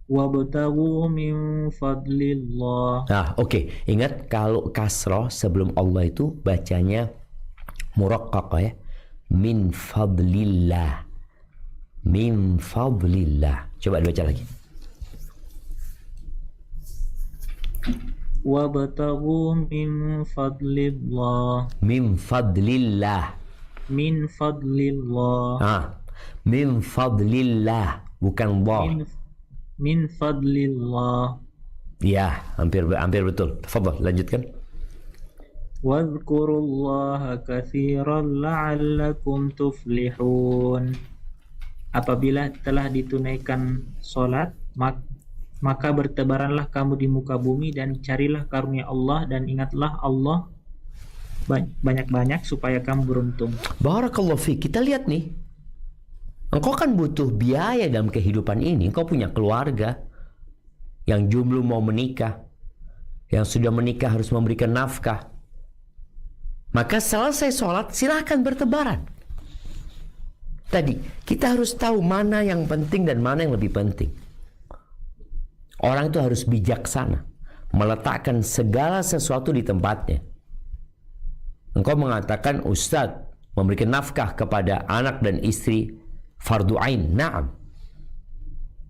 وَابْتَغُوا مِنْ فَضْلِ اللَّهِ. Oke. Ingat kalau kasroh sebelum Allah itu bacanya muraqqaqah ya. Min fadlillah. Min fadlillah. Coba dibaca lagi. وَابْتَغُوا مِنْ فَضْلِ اللَّهِ. Min fadlillah. مِنْ فَضْلِ اللَّهِ. Min fadlillah, bukan Allah. Min fadlillah. Ya, hampir betul. Tafadhal, lanjutkan. Wadhkurullaha katsiran la'allakum tuflihun. Apabila telah ditunaikan sholat, maka bertebaranlah kamu di muka bumi dan carilah karunia Allah dan ingatlah Allah banyak-banyak supaya kamu beruntung. Barakallahu fiik. Kita lihat nih, engkau kan butuh biaya dalam kehidupan ini. Engkau punya keluarga yang jomblo mau menikah, yang sudah menikah harus memberikan nafkah. Maka selesai sholat silahkan bertebaran. Tadi kita harus tahu mana yang penting dan mana yang lebih penting. Orang itu harus bijaksana, meletakkan segala sesuatu di tempatnya. Engkau mengatakan, Ustadz, memberikan nafkah kepada anak dan istri fardu ain, na'am.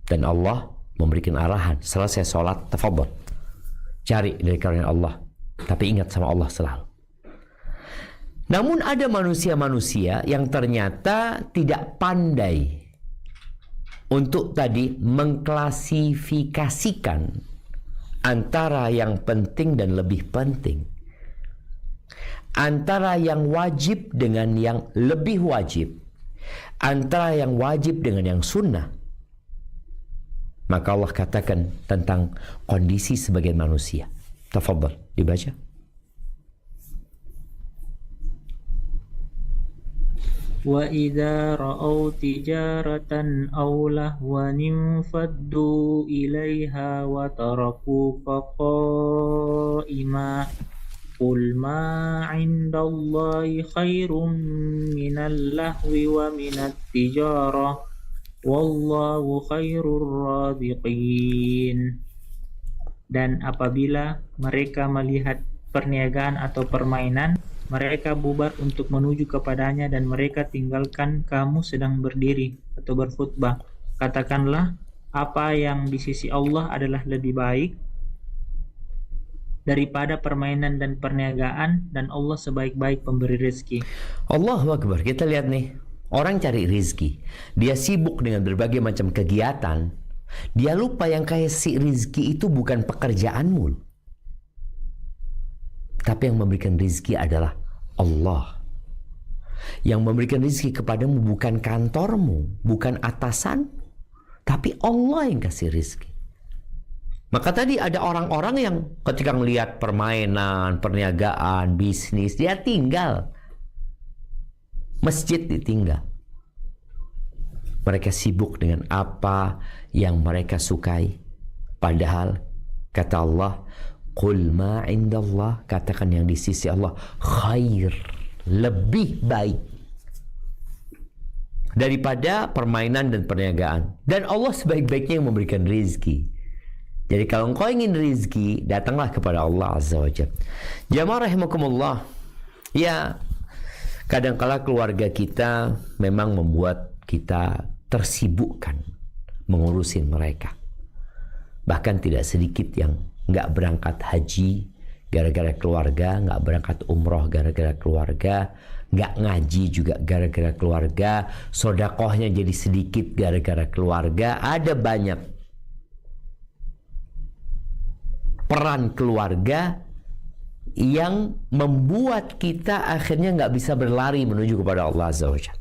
Dan Allah memberikan arahan, selesai sholat, tafadhol, cari dari karunia Allah, tapi ingat sama Allah selalu. Namun ada manusia-manusia yang ternyata tidak pandai untuk tadi mengklasifikasikan antara yang penting dan lebih penting, antara yang wajib dengan yang lebih wajib, antara yang wajib dengan yang sunnah. Maka Allah katakan tentang kondisi sebagian manusia. Tafadhal, dibaca. وَإِذَا رَأَوْا تِجَارَةً أَوْ لَهْوًا انفَضُّوا إِلَيْهَا وَتَرَكُوكَ قَائِمًا قُلْ مَا عِندَ اللَّهِ خَيْرٌ مِنَ اللَّهْوِ وَمِنَ التِّجَارَةِ وَاللَّهُ خَيْرُ الرَّازِقِينَ. Dan apabila mereka melihat perniagaan atau permainan, mereka bubar untuk menuju kepadanya dan mereka tinggalkan kamu sedang berdiri atau berkhutbah. Katakanlah, apa yang di sisi Allah adalah lebih baik daripada permainan dan perniagaan, dan Allah sebaik-baik pemberi rezeki. Allahu Akbar. Kita lihat nih, orang cari rezeki, dia sibuk dengan berbagai macam kegiatan, dia lupa yang kasih rezeki itu bukan pekerjaanmu, tapi yang memberikan rezeki adalah Allah. Yang memberikan rezeki kepadamu bukan kantormu, bukan atasan, tapi Allah yang kasih rezeki. Maka tadi ada orang-orang yang ketika melihat permainan, perniagaan, bisnis, dia tinggal. Masjid ditinggal. Mereka sibuk dengan apa yang mereka sukai. Padahal kata Allah, Qul ma indallah, katakan yang di sisi Allah khair, lebih baik daripada permainan dan perniagaan. Dan Allah sebaik-baiknya yang memberikan rezeki. Jadi kalau engkau ingin rezeki, datanglah kepada Allah Azza wa Jalla. Jamaah rahimakumullah. Ya, kadangkala keluarga kita memang membuat kita tersibukkan mengurusin mereka. Bahkan tidak sedikit yang nggak berangkat haji gara-gara keluarga, nggak berangkat umroh gara-gara keluarga, nggak ngaji juga gara-gara keluarga, sodakohnya jadi sedikit gara-gara keluarga. Ada banyak peran keluarga yang membuat kita akhirnya nggak bisa berlari menuju kepada Allah Azza wa Jalla.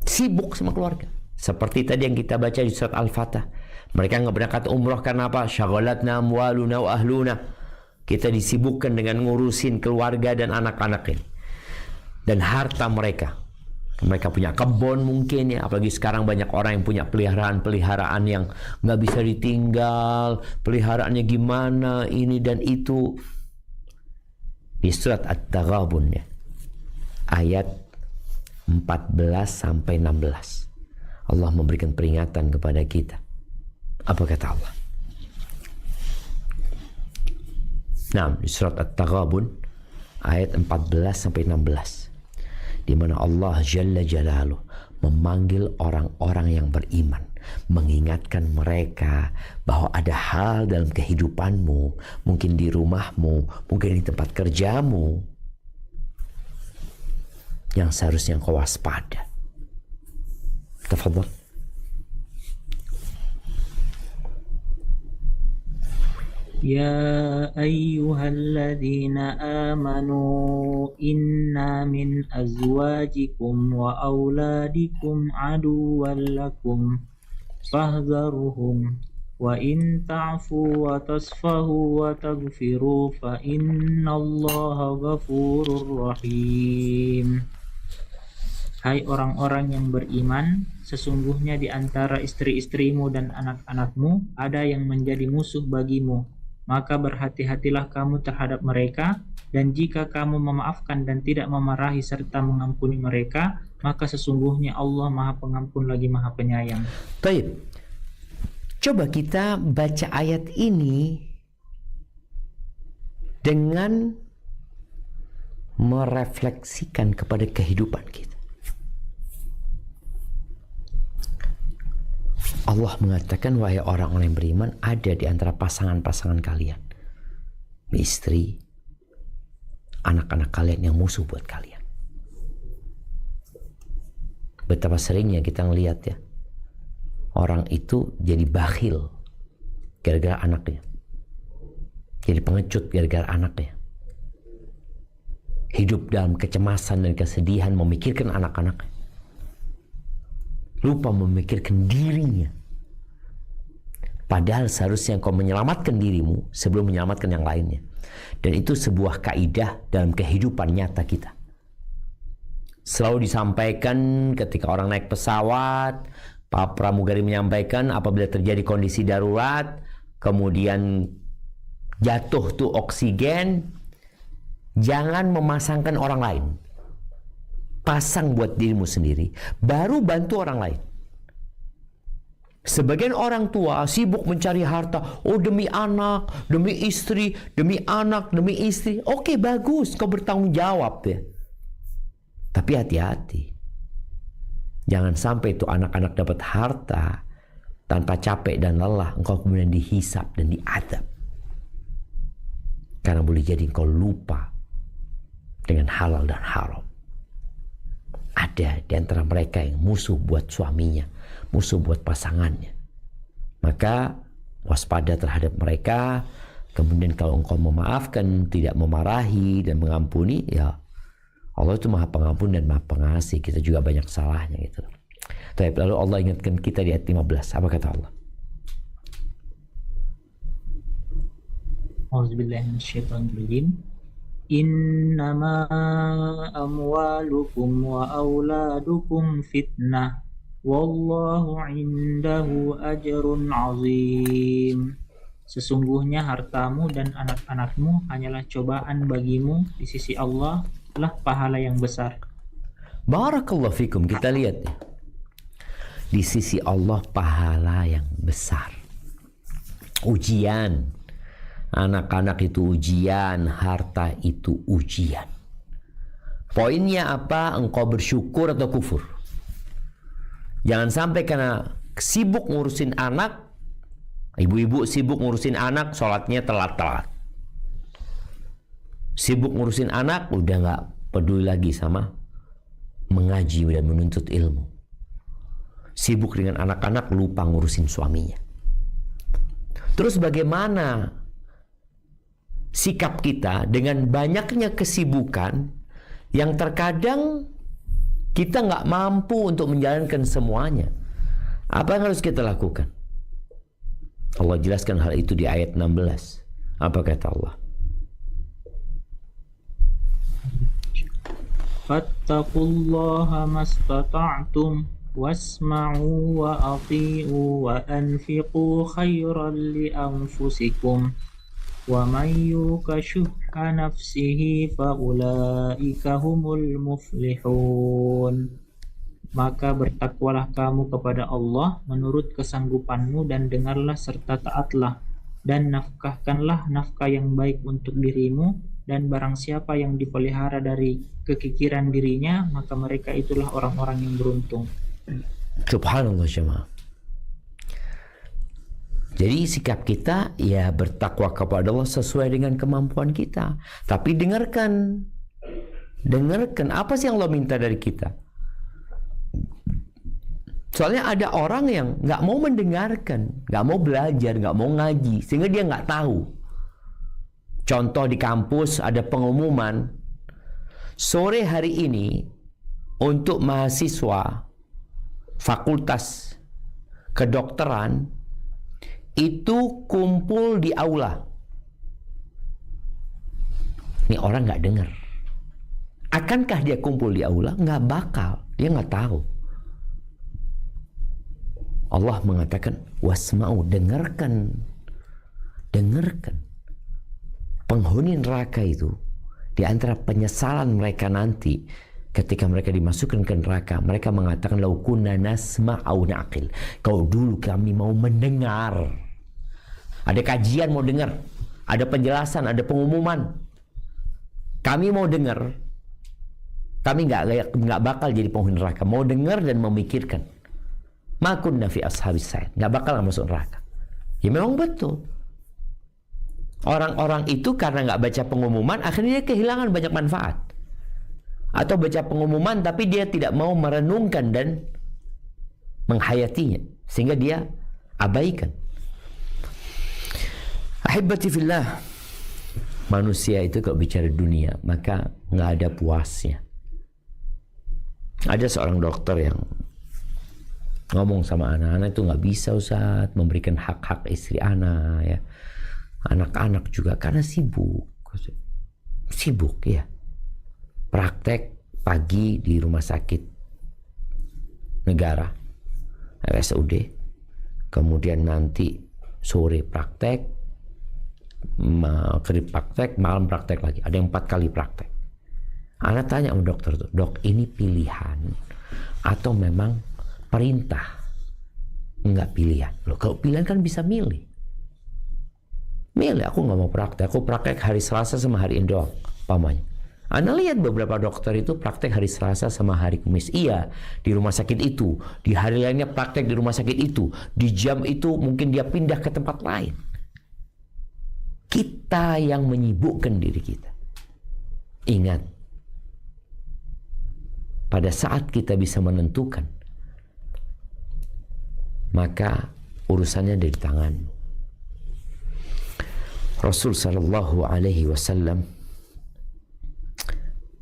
Sibuk sama keluarga. Seperti tadi yang kita baca di surat Al-Fatah. Mereka nggak berangkat umroh karena apa? Syaghalatna amwaluna wa ahluna. Kita disibukkan dengan ngurusin keluarga dan anak-anak ini. Dan harta mereka. Mereka punya kebun mungkin ya. Apalagi sekarang banyak orang yang punya peliharaan-peliharaan yang nggak bisa ditinggal. Peliharaannya gimana, ini dan itu. Di surat At-Taghabun ya. Ayat 14 sampai 16. Allah memberikan peringatan kepada kita. Apa kata Allah? Nah, di surat At-Taghabun ayat 14 sampai 16. Di mana Allah Jalla Jalaluh memanggil orang-orang yang beriman, mengingatkan mereka bahwa ada hal dalam kehidupanmu, mungkin di rumahmu, mungkin di tempat kerjamu, yang seharusnya kau waspada. Tafadhal. Ya ayyuhalladzina amanu inna min azwajikum wa auladikum aduwwan lakum fahdharuhum wa in ta'fu wa tasfahu wa taghfiru fa innallaha ghafurur rahim. Hai orang-orang yang beriman, sesungguhnya di antara istri-istrimu dan anak-anakmu ada yang menjadi musuh bagimu. Maka berhati-hatilah kamu terhadap mereka, dan jika kamu memaafkan dan tidak memarahi serta mengampuni mereka, maka sesungguhnya Allah Maha Pengampun lagi Maha Penyayang. Baik. Coba kita baca ayat ini dengan merefleksikan kepada kehidupan kita. Allah mengatakan, wahai orang-orang yang beriman, ada di antara pasangan-pasangan kalian, istri, anak-anak kalian yang musuh buat kalian. Betapa seringnya kita ngelihat ya, orang itu jadi bakhil gara-gara anaknya, jadi pengecut gara-gara anaknya, hidup dalam kecemasan dan kesedihan memikirkan anak-anaknya, lupa memikirkan dirinya. Padahal seharusnya engkau menyelamatkan dirimu sebelum menyelamatkan yang lainnya. Dan itu sebuah kaidah dalam kehidupan nyata kita. Selalu disampaikan ketika orang naik pesawat, Pak Pramugari menyampaikan apabila terjadi kondisi darurat, kemudian jatuh tuh oksigen, jangan memasangkan orang lain. Pasang buat dirimu sendiri, baru bantu orang lain. Sebagian orang tua sibuk mencari harta. Oh, demi anak, demi istri, demi anak, demi istri. Oke, bagus, kau bertanggung jawab ya. Tapi hati-hati. Jangan sampai itu anak-anak dapat harta tanpa capek dan lelah, engkau kemudian dihisap dan diadab. Karena boleh jadi engkau lupa dengan halal dan haram. Ada di antara mereka yang musuh buat suaminya, musuh buat pasangannya. Maka waspada terhadap mereka. Kemudian kalau engkau memaafkan, tidak memarahi dan mengampuni, ya Allah itu maha pengampun dan maha pengasih. Kita juga banyak salahnya gitu. Tapi lalu Allah ingatkan kita di ayat 15. Apa kata Allah? Auzubillahiminasyaitonirrajim. Innama amwalukum wa auladukum fitnah wallahu indahu ajrun azim. Sesungguhnya hartamu dan anak-anakmu hanyalah cobaan bagimu, di sisi Allah lah pahala yang besar. Barakallahu fikum. Kita lihat ya. Di sisi Allah pahala yang besar. Ujian. Anak-anak itu ujian, harta itu ujian. Poinnya apa? Engkau bersyukur atau kufur. Jangan sampai karena sibuk ngurusin anak, ibu-ibu sibuk ngurusin anak, sholatnya telat-telat. Sibuk ngurusin anak, udah gak peduli lagi sama mengaji dan menuntut ilmu. Sibuk dengan anak-anak, lupa ngurusin suaminya. Terus bagaimana sikap kita dengan banyaknya kesibukan yang terkadang kita nggak mampu untuk menjalankan semuanya? Apa yang harus kita lakukan? Allah jelaskan hal itu di ayat 16. Apa kata Allah? Fattaqullaha mastata'tum wasma'u wa ati'u wa anfiqu khairan li anfusikum wa man yuqa syuhha nafsihi fa ulaika humul muflihun. Maka bertakwalah kamu kepada Allah menurut kesanggupanmu dan dengarlah serta taatlah, dan nafkahkanlah nafkah yang baik untuk dirimu, dan barang siapa yang dipelihara dari kekikiran dirinya, maka mereka itulah orang-orang yang beruntung. Subhanallah jemaah. Jadi sikap kita ya bertakwa kepada Allah sesuai dengan kemampuan kita. Tapi dengarkan apa sih yang Allah minta dari kita. Soalnya ada orang yang nggak mau mendengarkan, nggak mau belajar, nggak mau ngaji, sehingga dia nggak tahu. Contoh di kampus ada pengumuman, sore hari ini untuk mahasiswa fakultas kedokteran itu kumpul di aula. Ini orang nggak dengar. Akankah dia kumpul di aula? Nggak bakal. Dia nggak tahu. Allah mengatakan wasma'u, dengarkan. Penghuni neraka itu, di antara penyesalan mereka nanti ketika mereka dimasukkan ke neraka, mereka mengatakan lau kunna nasma'u na'qil. Kalau dulu kami mau mendengar. Ada kajian mau dengar, ada penjelasan, ada pengumuman. Kami mau dengar. Kami nggak bakal jadi penghuni neraka. Mau dengar dan memikirkan. Ma kunna fi ashabis sa'id. Nggak bakal masuk neraka. Ya memang betul. Orang-orang itu karena nggak baca pengumuman, akhirnya dia kehilangan banyak manfaat. Atau baca pengumuman tapi dia tidak mau merenungkan dan menghayatinya, sehingga dia abaikan. Ahibati fillah, manusia itu kalau bicara dunia maka nggak ada puasnya. Ada seorang dokter yang ngomong sama anak-anak itu nggak bisa Ustaz memberikan hak-hak istri anak ya, anak-anak juga karena sibuk ya, praktek pagi di rumah sakit negara RSUD, kemudian nanti sore praktek, maghrib praktek, malam praktek lagi. Ada yang 4 kali praktek. Anak tanya sama dokter tuh, dok ini pilihan atau memang perintah? Enggak pilihan. Loh, kalau pilihan kan bisa milih. Milih, aku nggak mau praktek, aku praktek hari Selasa sama hari ini doang, pamannya. Anda lihat beberapa dokter itu praktek hari Selasa sama hari Kamis. Iya, di rumah sakit itu. Di hari lainnya praktek di rumah sakit itu. Di jam itu mungkin dia pindah ke tempat lain. Kita yang menyibukkan diri kita. Ingat, pada saat kita bisa menentukan, maka urusannya dari tanganmu. Rasul sallallahu alaihi wasallam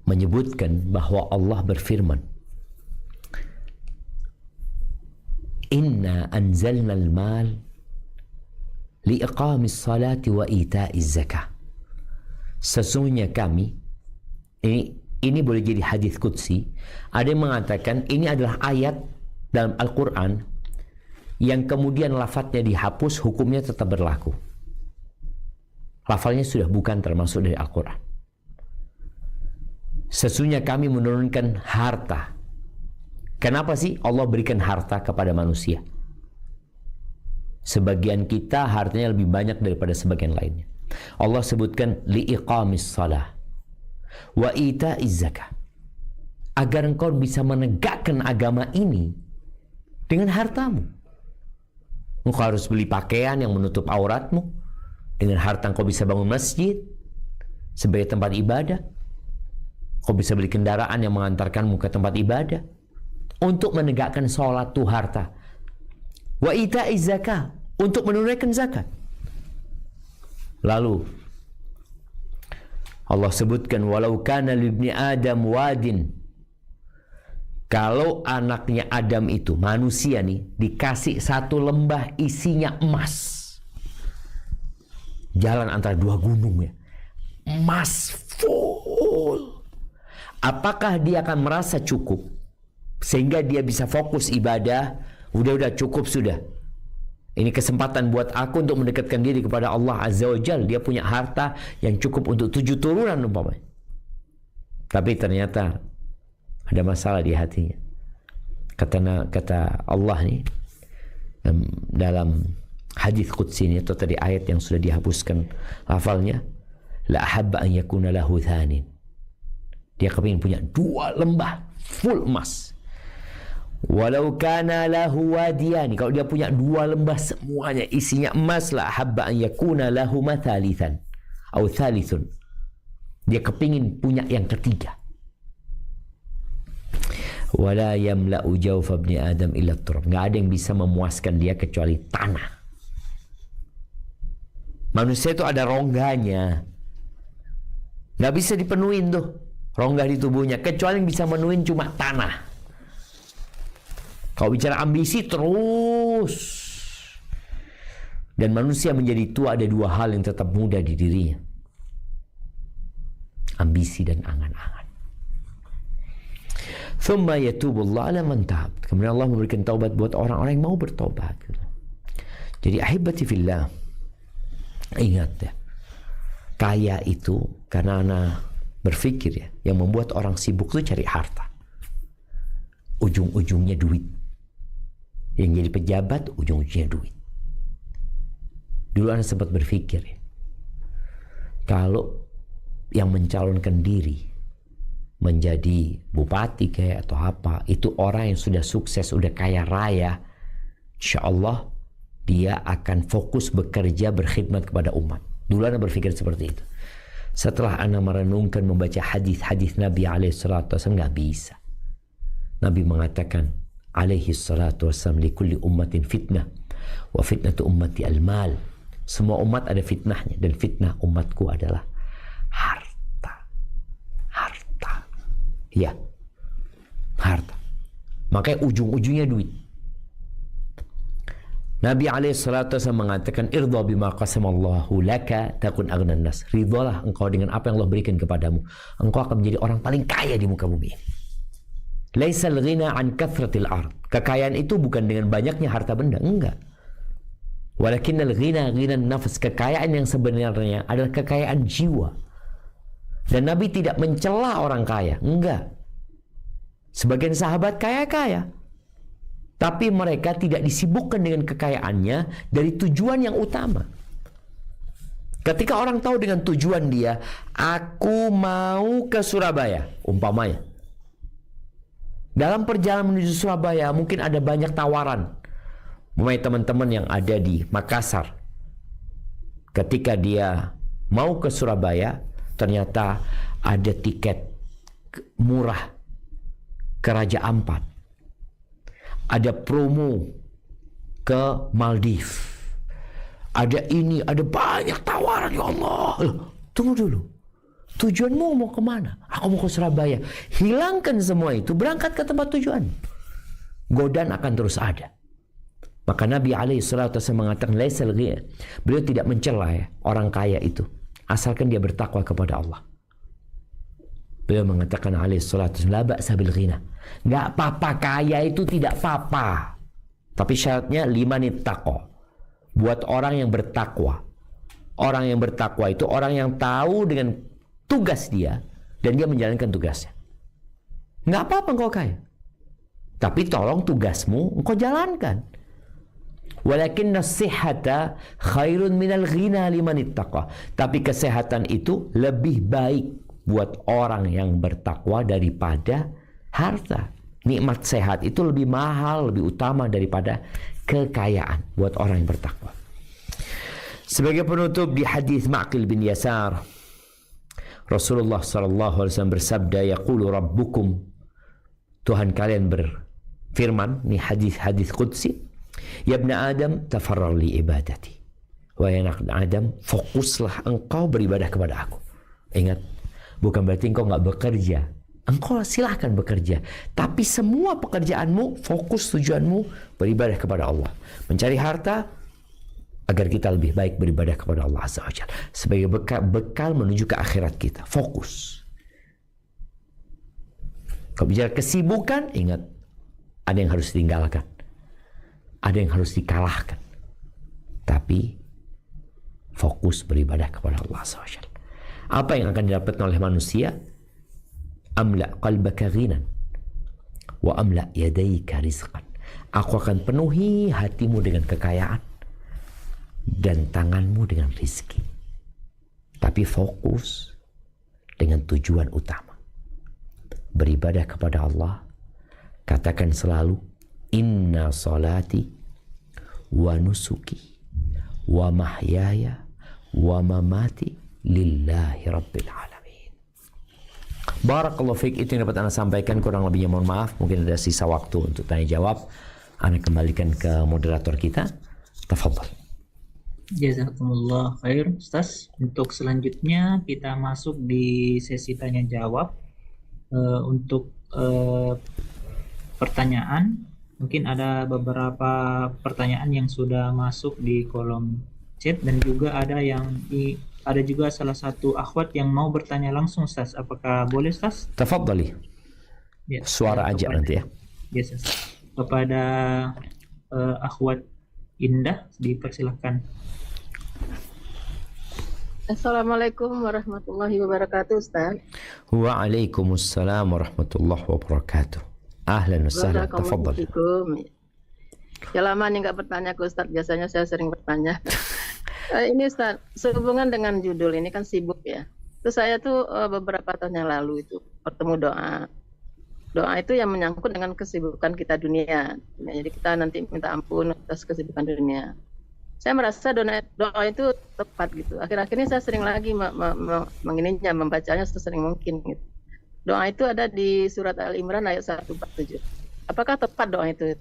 menyebutkan bahwa Allah berfirman, Inna anzalna al-mal liiqamis salati wa ita'iz zakah. Sesungguhnya kami, ini boleh jadi hadis qudsi. Ada yang mengatakan ini adalah ayat dalam Al-Quran yang kemudian lafadznya dihapus, hukumnya tetap berlaku. Lafalnya sudah bukan termasuk dari Al-Quran. Sesungguhnya kami menurunkan harta. Kenapa sih Allah berikan harta kepada manusia? Sebagian kita hartanya lebih banyak daripada sebagian lainnya. Allah sebutkan liiqamis salah wa ita'iz zakah, agar engkau bisa menegakkan agama ini dengan hartamu. Engkau harus beli pakaian yang menutup auratmu. Dengan harta engkau bisa bangun masjid sebagai tempat ibadah. Engkau bisa beli kendaraan yang mengantarkanmu ke tempat ibadah. Untuk menegakkan sholat itu harta. Wa ita'iz zakah, untuk menunaikan zakat. Lalu Allah sebutkan walau kana libni Adam wadin, kalau anaknya Adam itu manusia nih dikasih satu lembah isinya emas, jalan antara 2 gunung ya, emas full, apakah dia akan merasa cukup sehingga dia bisa fokus ibadah? Udah cukup sudah. Ini kesempatan buat aku untuk mendekatkan diri kepada Allah Azza wa Jalla. Dia punya harta yang cukup untuk 7 turunan umpamanya. Tapi ternyata ada masalah di hatinya. Kata Allah nih dalam hadis qudsi ini, atau tadi ayat yang sudah dihapuskan lafalnya, la ahabba an yakuna lahu thanin. Dia kepingin punya 2 lembah full emas. Walau kana lahu wadiyani, kalau dia punya 2 lembah semuanya isinya emas, la habba an yakuna lahu mathalithan atau thalithun, dia kepingin punya yang ketiga. Wala yamla'u jawfa ibni Adam illa turab, nggak ada yang bisa memuaskan dia kecuali tanah. Manusia itu ada rongganya, nggak bisa dipenuhin tuh rongga di tubuhnya, kecuali yang bisa menuhin cuma tanah. Kalau bicara ambisi terus. Dan manusia menjadi tua, ada 2 hal yang tetap muda di dirinya. Ambisi dan angan-angan. Thumma yatubullah ala man tahab. Kemudian Allah memberikan taubat buat orang-orang yang mau bertobat. Jadi ahibati fillah, ingat ya, kaya itu karena anak berpikir ya, yang membuat orang sibuk itu cari harta. Ujung-ujungnya duit. Yang jadi pejabat ujung-ujungnya duit. Dulu Anda sempat berpikir ya, kalau yang mencalonkan diri menjadi bupati kayak atau apa, itu orang yang sudah sukses, sudah kaya raya, insya Allah dia akan fokus bekerja, berkhidmat kepada umat. Dulu Anda berpikir seperti itu. Setelah Anda merenungkan, membaca hadis-hadis Nabi alaihissalam, nggak bisa. Nabi mengatakan, alaihi salatu wassalam, likulli ummatin fitnah wa fitnatu ummati al-mal. Semua umat ada fitnahnya, dan fitnah umatku adalah harta. Harta. Ya. Harta. Makanya ujung-ujungnya duit. Nabi SAW mengatakan, irda bima qasamallahu laka takun aghnan nas. Ridhalah engkau dengan apa yang Allah berikan kepadamu, engkau akan menjadi orang paling kaya di muka bumi ini. Laisal ghina an kathratil ard. Kekayaan itu bukan dengan banyaknya harta benda, enggak. Walakinnal ghina ghinan nafs. Kekayaan yang sebenarnya adalah kekayaan jiwa. Dan Nabi tidak mencela orang kaya, enggak. Sebagian sahabat kaya-kaya, tapi mereka tidak disibukkan dengan kekayaannya dari tujuan yang utama. Ketika orang tahu dengan tujuan dia, aku mau ke Surabaya, umpamanya. Dalam perjalanan menuju Surabaya mungkin ada banyak tawaran. Umpamanya teman-teman yang ada di Makassar, ketika dia mau ke Surabaya, ternyata ada tiket murah ke Raja Ampat, ada promo ke Maldives, ada ini, ada banyak tawaran. Ya Allah, tunggu dulu, tujuanmu mau kemana? Aku mau ke Surabaya. Hilangkan semua itu, berangkat ke tempat tujuan. Godaan akan terus ada. Maka Nabi SAW mengatakan, laisal ghina. Beliau tidak mencela orang kaya itu, asalkan dia bertakwa kepada Allah. Beliau mengatakan SAW, la ba'sa bil ghina. Nggak apa-apa kaya itu, tidak apa-apa. Tapi syaratnya limanit taqwa. Buat orang yang bertakwa. Orang yang bertakwa itu orang yang tahu dengan tugas dia dan dia menjalankan tugasnya. Nggak apa-apa engkau kaya, tapi tolong tugasmu engkau jalankan. Walakin nasihata khairun minal ghina limanit taqwa. Tapi kesehatan itu lebih baik buat orang yang bertakwa daripada harta. Nikmat sehat itu lebih mahal, lebih utama daripada kekayaan buat orang yang bertakwa. Sebagai penutup, di hadis Ma'qil bin Yasar, Rasulullah SAW bersabda, yaqulu rabbukum, Tuhan kalian berfirman, ini hadis qudsi, ya ibn Adam tafarrar li ibadati, wa ya anak Adam, fokuslah engkau beribadah kepada aku. Ingat, bukan berarti engkau nggak bekerja. Engkau silahkan bekerja, tapi semua pekerjaanmu, fokus tujuanmu beribadah kepada Allah, mencari harta agar kita lebih baik beribadah kepada Allah Azza wa Jalla, sebagai bekal menuju ke akhirat kita. Fokus. Kalau bicara kesibukan, ingat, ada yang harus ditinggalkan, ada yang harus dikalahkan, tapi fokus beribadah kepada Allah Azza wa Jalla. Apa yang akan didapatkan oleh manusia? Amla qalbaka ghinan wa amla yadayka rizqan. Aku akan penuhi hatimu dengan kekayaan dan tanganmu dengan rizki. Tapi fokus dengan tujuan utama, beribadah kepada Allah. Katakan selalu, inna salati wa nusuki wa mahyaya wa mamati lillahi rabbil alamin. Barakallahu fiik. Itu yang dapat Anda sampaikan, kurang lebihnya mohon maaf. Mungkin ada sisa waktu untuk tanya jawab. Anda kembalikan ke moderator kita. Tafadhal. Jazakumullah khair, Ustaz. Untuk selanjutnya kita masuk di sesi tanya jawab. Untuk pertanyaan, mungkin ada beberapa pertanyaan yang sudah masuk di kolom chat, dan juga ada juga salah satu akhwat yang mau bertanya langsung, Ustaz. Apakah boleh, Ustaz? Tafadhali. Ya, Suara aja nanti ya. Yes, Ustaz. Kepada akhwat Indah, dipersilahkan. Assalamualaikum warahmatullahi wabarakatuh, Ustaz. Waalaikumsalam warahmatullahi wabarakatuh. Ahlan wa sahlan. Tafadhal. Ya lama nih nggak bertanya ke Ustaz. Biasanya saya sering bertanya. Ini Ustaz, sehubungan dengan judul ini kan sibuk ya. Terus saya tuh beberapa tahun yang lalu itu bertemu doa. Doa itu yang menyangkut dengan kesibukan kita dunia. Jadi kita nanti minta ampun atas kesibukan dunia. Saya merasa doa itu tepat gitu. Akhir-akhir ini saya sering lagi membacanya sesering mungkin gitu. Doa itu ada di surat Al-Imran ayat 147. Apakah tepat doa itu?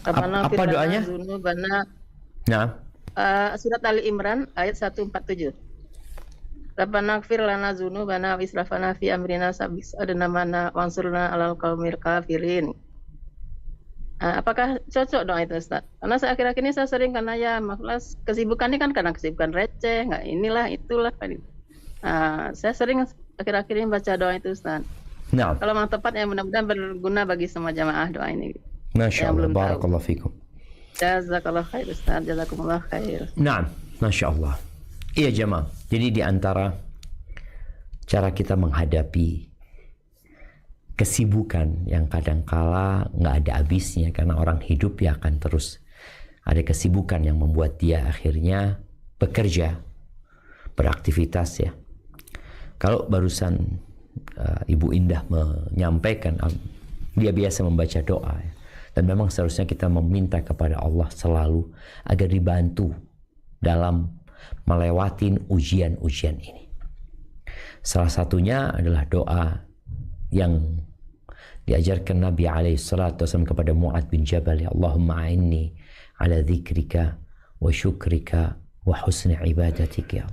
Apa doanya? Dzunubana, Nah, surat Ali Imran ayat 147. Rabbana ighfir lana dzunubana wa israfana fi amrina sabis adna mana wansurna alal qaumil kafirin. Apakah cocok doa itu Ustaz? Karena akhir-akhir ini saya sering, karena ya maksudnya kesibukan ini kan karena kesibukan receh, nggak inilah itulah. Saya sering akhir-akhir ini baca doa itu Ustaz. nah, Kalau memang tepat ya mudah-mudahan berguna bagi semua jamaah doa ini. Masya Yang Allah, belum tahu. barakallahu fikum. Jazakallah khair Ustaz, jazakumullah khair. Nah, Masya Allah. Iya jemaah. Jadi di antara cara kita menghadapi kesibukan yang kadangkala nggak ada habisnya, karena orang hidup ya akan terus ada kesibukan yang membuat dia akhirnya bekerja, beraktivitas ya. Kalau barusan Ibu Indah menyampaikan, dia biasa membaca doa ya. Dan memang seharusnya kita meminta kepada Allah selalu agar dibantu dalam melewati ujian-ujian ini. Salah satunya adalah doa yang diajarkan Nabi SAW kepada Mu'ad bin Jabal, ya Allahumma a'inni ala dzikrika wa syukrika wa husni ibadatika.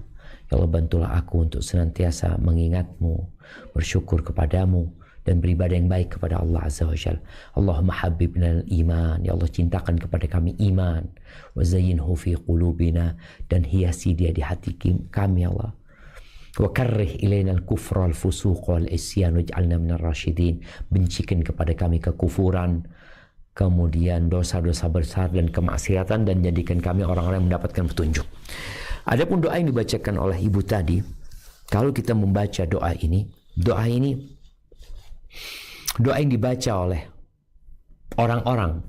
Ya Allah, bantulah aku untuk senantiasa mengingatmu, bersyukur kepadamu, dan beribadah yang baik kepada Allah Azza wa Jalla. Allahumma habibna al-iman, ya Allah cintakan kepada kami iman, wa zayyinhu fi qulubina, dan hiasi dia di hati kami ya Allah. Wa karrih ilaina al-kufra al-fusuq wal-isyan waj'alna minar rasyidin, bencikan kepada kami kekufuran, kemudian dosa-dosa besar dan kemaksiatan, dan jadikan kami orang-orang yang mendapatkan petunjuk. Adapun doa yang dibacakan oleh ibu tadi, kalau kita membaca doa ini doa yang dibaca oleh orang-orang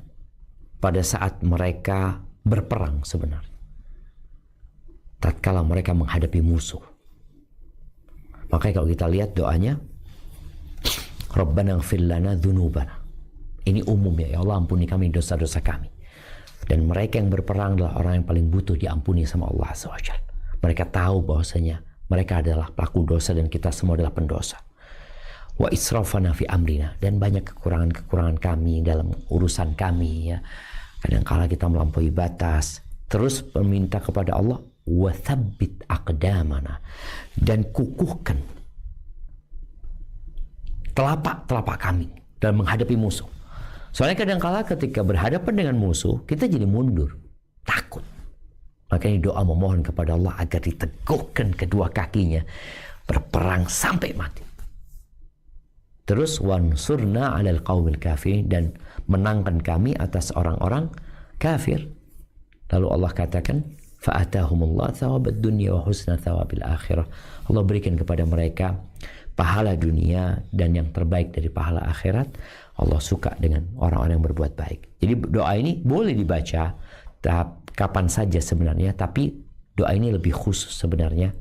pada saat mereka berperang sebenarnya, tatkala mereka menghadapi musuh. Makanya kalau kita lihat doanya, Rabbana ighfir lana dzunubana. Ini umum ya Allah, ampuni kami dosa-dosa kami. Dan mereka yang berperang adalah orang yang paling butuh diampuni sama Allah SWT. Mereka tahu bahwasanya mereka adalah pelaku dosa dan kita semua adalah pendosa. Wa israfana fi amrina, dan banyak kekurangan-kekurangan kami dalam urusan kami ya. Kadang-kala kita melampaui batas. Terus meminta kepada Allah, wa tsabbit aqdamana, dan kukuhkan telapak kami dalam menghadapi musuh. Soalnya kadang-kala ketika berhadapan dengan musuh, kita jadi mundur, takut. Makanya doa memohon kepada Allah agar diteguhkan kedua kakinya, berperang sampai mati. Terus wansurna 'alal qaumil kafirin, dan menangkan kami atas orang-orang kafir. Lalu Allah katakan, fa'atahumullah thawabad dunya wa husna thawabil akhirah. Allah berikan kepada mereka pahala dunia dan yang terbaik dari pahala akhirat. Allah suka dengan orang-orang yang berbuat baik. Jadi doa ini boleh dibaca kapan saja sebenarnya, tapi doa ini lebih khusus sebenarnya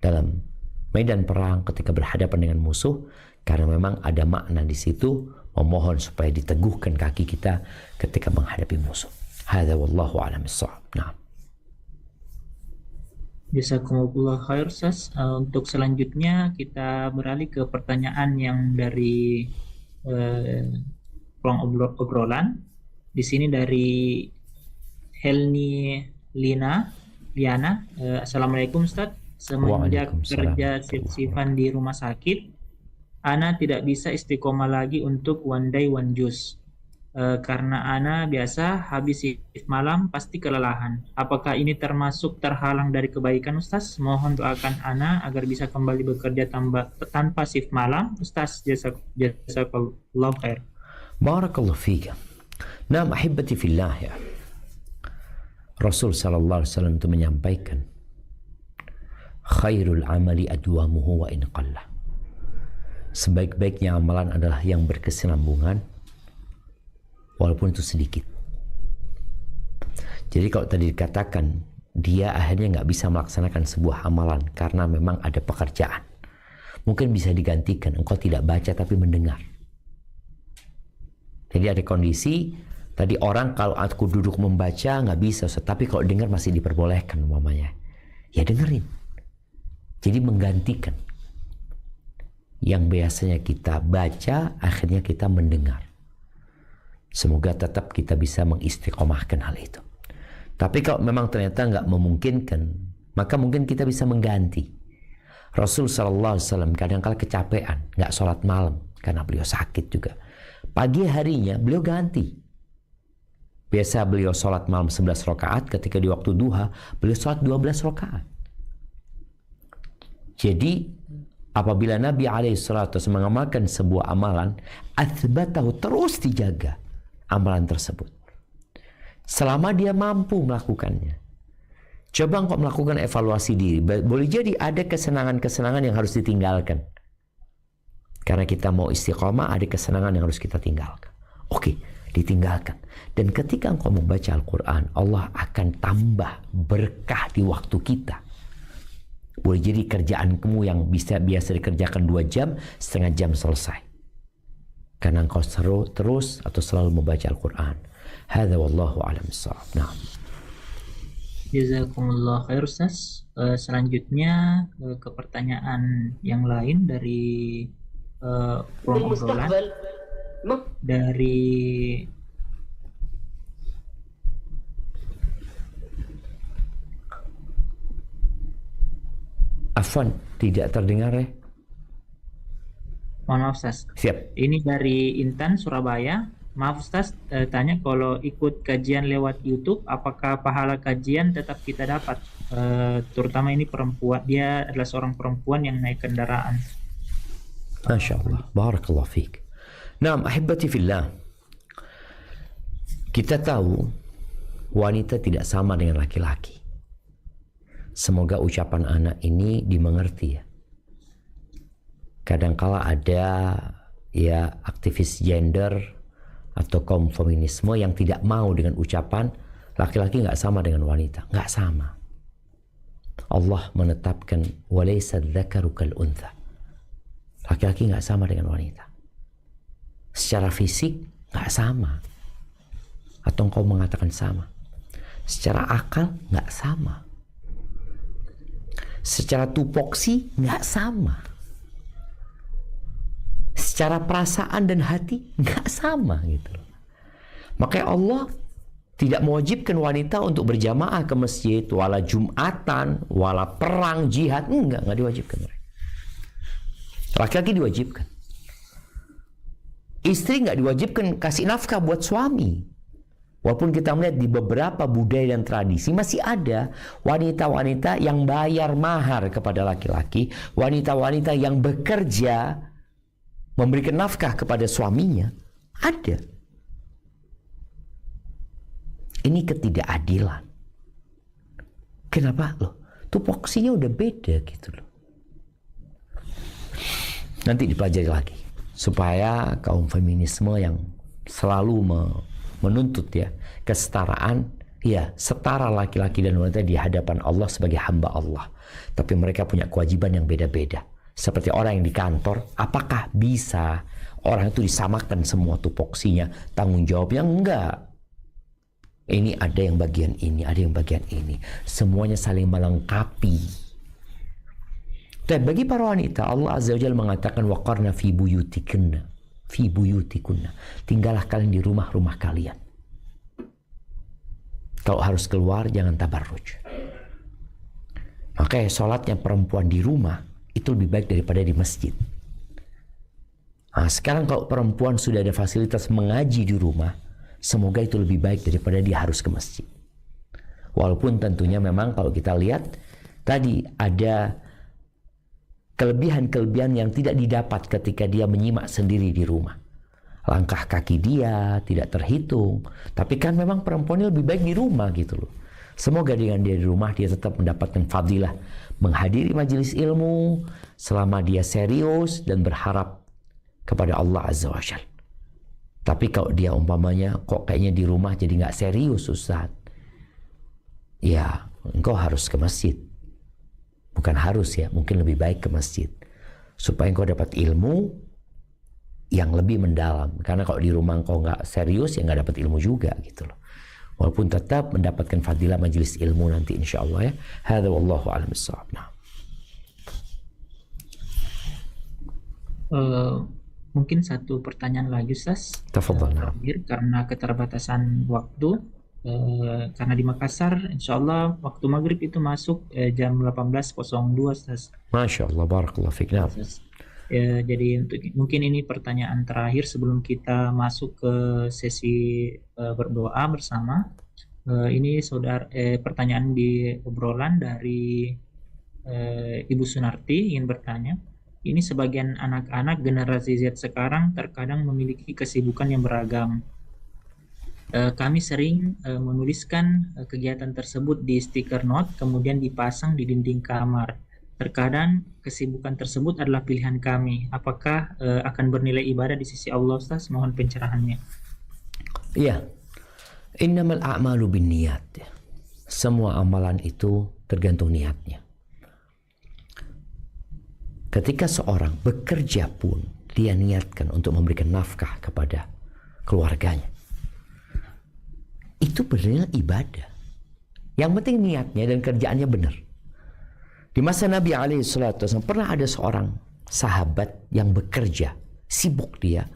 dalam medan perang ketika berhadapan dengan musuh, karena memang ada makna di situ memohon supaya diteguhkan kaki kita ketika menghadapi musuh. Hadza wallahu a'lam bissawab. Nah. Jazakumullah khair Ustaz. Untuk selanjutnya kita beralih ke pertanyaan yang dari ruang obrolan. Di sini dari Helni Liana. Assalamualaikum Ustaz. Semenjak kerja shift-shiftan di rumah sakit, Ana tidak bisa istiqomah lagi untuk one day one juice. Karena Ana biasa habis shift malam pasti kelelahan. Apakah ini termasuk terhalang dari kebaikan Ustaz? Mohon doakan Ana agar bisa kembali bekerja tanpa shift malam. Ustaz, jazakallahu khair. Barakallahu fika. Nah, ahibati fillah ya. Rasul sallallahu alaihi wasallam itu menyampaikan, khairul amali adwamuhu wa in qalla. Sebaik-baiknya amalan adalah yang berkesinambungan walaupun itu sedikit. Jadi kalau tadi dikatakan dia akhirnya nggak bisa melaksanakan sebuah amalan karena memang ada pekerjaan, mungkin bisa digantikan, engkau tidak baca tapi mendengar. Jadi ada kondisi tadi orang kalau aku duduk membaca nggak bisa, tapi kalau dengar masih diperbolehkan umpamanya, ya dengerin. Jadi menggantikan yang biasanya kita baca, akhirnya kita mendengar. Semoga tetap kita bisa mengistiqomahkan hal itu. Tapi kalau memang ternyata nggak memungkinkan, maka mungkin kita bisa mengganti. Rasul SAW kadang-kala kecapean, nggak sholat malam karena beliau sakit juga. Pagi harinya beliau ganti. Biasa beliau sholat malam 11 rakaat, ketika di waktu duha beliau sholat 12 rakaat. Jadi apabila Nabi SAW mengamalkan sebuah amalan, athbatahu, terus dijaga amalan tersebut selama dia mampu melakukannya. Coba engkau melakukan evaluasi diri. Boleh jadi ada kesenangan-kesenangan yang harus ditinggalkan. Karena kita mau istiqomah, ada kesenangan yang harus kita tinggalkan. Oke, ditinggalkan. Dan ketika engkau membaca Al-Quran, Allah akan tambah berkah di waktu kita. Boleh jadi kerjaan kamu yang biasa dikerjakan 2 jam, setengah jam selesai. Karena engkau terus atau selalu membaca Al-Quran. Hadza wallahu a'lam bissawab. Nah. Jazakumullah khair Ustaz. Selanjutnya ke pertanyaan yang lain dari ruang obrolan dari Afwan, tidak terdengar ya? mohon maaf Ustaz. Siap. Ini dari Intan Surabaya. Maaf Ustaz, tanya kalau ikut kajian lewat YouTube, apakah pahala kajian tetap kita dapat? Terutama ini perempuan, dia adalah seorang perempuan yang naik kendaraan. Masya Allah, barakallahu fiik. Naam, ahibati fillah. Kita tahu wanita tidak sama dengan laki-laki. Semoga ucapan anak ini dimengerti ya. Kadangkala ada ya aktivis gender atau kaum feminisme yang tidak mau dengan ucapan laki-laki nggak sama dengan wanita. Nggak sama. Allah menetapkan walaysa dzakaru kal untha. Laki-laki nggak sama dengan wanita. Secara fisik nggak sama. Atau engkau mengatakan sama. Secara akal nggak sama. Secara tupoksi nggak sama. Secara perasaan dan hati nggak sama gitu loh. Makanya Allah tidak mewajibkan wanita untuk berjamaah ke masjid, wala jumatan, wala perang, jihad, enggak diwajibkan. Laki-laki diwajibkan. Istri nggak diwajibkan kasih nafkah buat suami. Walaupun kita melihat di beberapa budaya dan tradisi masih ada wanita-wanita yang bayar mahar kepada laki-laki, wanita-wanita yang bekerja memberikan nafkah kepada suaminya. Ada. Ini ketidakadilan. Kenapa loh? Tupoksinya udah beda gitu loh. Nanti dipelajari lagi supaya kaum feminisme yang selalu menuntut ya kesetaraan, ya setara laki-laki dan wanita di hadapan Allah sebagai hamba Allah. Tapi mereka punya kewajiban yang beda-beda. Seperti orang yang di kantor, apakah bisa orang itu disamakan semua tupoksinya, tanggung jawabnya? Enggak. Ini ada yang bagian ini, ada yang bagian ini. Semuanya saling melengkapi. Dan bagi para wanita, Allah Azza wa Jalla mengatakan waqarna fi buyutikunna, fi buyutikunna. Tinggallah kalian di rumah-rumah kalian. Kalau harus keluar jangan tabarruj. Makanya sholatnya perempuan di rumah itu lebih baik daripada di masjid. Nah, sekarang kalau perempuan sudah ada fasilitas mengaji di rumah, semoga itu lebih baik daripada dia harus ke masjid. Walaupun tentunya memang kalau kita lihat tadi ada kelebihan-kelebihan yang tidak didapat ketika dia menyimak sendiri di rumah. Langkah kaki dia tidak terhitung, tapi kan memang perempuannya lebih baik di rumah gitu loh. Semoga dengan dia di rumah dia tetap mendapatkan fadilah menghadiri majelis ilmu selama dia serius dan berharap kepada Allah Azza wa Jalla. Tapi kalau dia umpamanya kok kayaknya di rumah jadi nggak serius Ustaz, ya engkau harus ke masjid. Bukan harus ya, mungkin lebih baik ke masjid supaya engkau dapat ilmu yang lebih mendalam. Karena kalau di rumah engkau nggak serius ya nggak dapat ilmu juga gitu loh. Walaupun tetap mendapatkan fadilah majelis ilmu nanti insya Allah ya. Hadza wallahu a'lam bissawab. Nah. Mungkin satu pertanyaan lagi, Ustaz. Tafadhal. Terakhir, karena keterbatasan waktu, karena di Makassar, insya Allah waktu maghrib itu masuk jam 18.02, Ustaz. Masya Allah, barakallah fiik. Nah. Ustaz. Jadi mungkin ini pertanyaan terakhir sebelum kita masuk ke sesi berdoa bersama. Ini pertanyaan di obrolan dari Ibu Sunarti ingin bertanya. Ini sebagian anak-anak generasi Z sekarang terkadang memiliki kesibukan yang beragam. Kami sering menuliskan kegiatan tersebut di stiker note, kemudian dipasang di dinding kamar. Terkadang kesibukan tersebut adalah pilihan kami. Apakah akan bernilai ibadah di sisi Allah, Ustaz? Mohon pencerahannya. Iya. Innamal a'malu binniyat. Semua amalan itu tergantung niatnya. Ketika seorang bekerja pun dia niatkan untuk memberikan nafkah kepada keluarganya, itu benar ibadah. Yang penting niatnya dan kerjaannya benar. Di masa Nabi SAW pernah ada seorang sahabat yang bekerja, sibuk dia.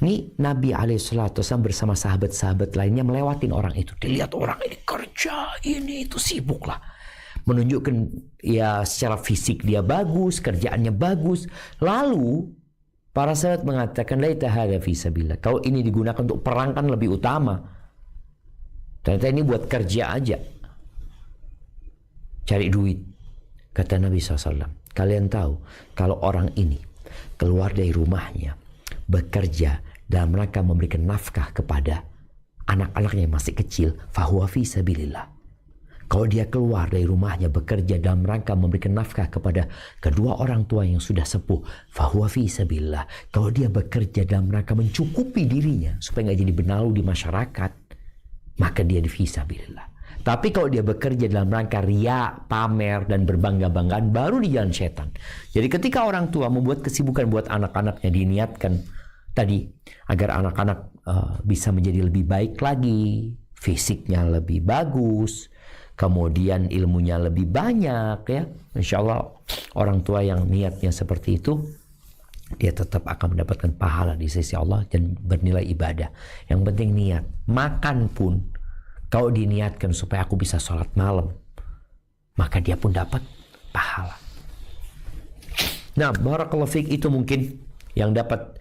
Ini Nabi SAW bersama sahabat-sahabat lainnya melewatin orang itu. Dilihat orang ini kerja, ini itu sibuk lah. Menunjukkan ya secara fisik dia bagus, kerjaannya bagus. Lalu para sahabat mengatakan, laita hadza fi sabilillah. Kalau ini digunakan untuk perang kan lebih utama. Ternyata ini buat kerja aja. Cari duit. Kata Nabi SAW, kalian tahu kalau orang ini keluar dari rumahnya, bekerja dalam rangka memberikan nafkah kepada anak-anaknya yang masih kecil, fahuwa fi sabilillah. Kalau dia keluar dari rumahnya bekerja dalam rangka memberikan nafkah kepada kedua orang tua yang sudah sepuh, fahuwa fi sabilillah. Kalau dia bekerja dalam rangka mencukupi dirinya supaya nggak jadi benalu di masyarakat, maka dia di fi sabilillah. Tapi kalau dia bekerja dalam rangka riya, pamer dan berbangga-banggaan, baru di jalan setan. Jadi ketika orang tua membuat kesibukan buat anak-anaknya, diniatkan tadi agar anak-anak bisa menjadi lebih baik lagi, fisiknya lebih bagus, kemudian ilmunya lebih banyak, ya. Insya Allah orang tua yang niatnya seperti itu, dia tetap akan mendapatkan pahala di sisi Allah dan bernilai ibadah. Yang penting niat. Makan pun kalau diniatkan supaya aku bisa sholat malam, maka dia pun dapat pahala. Nah, barakallahu fiik, itu mungkin yang dapat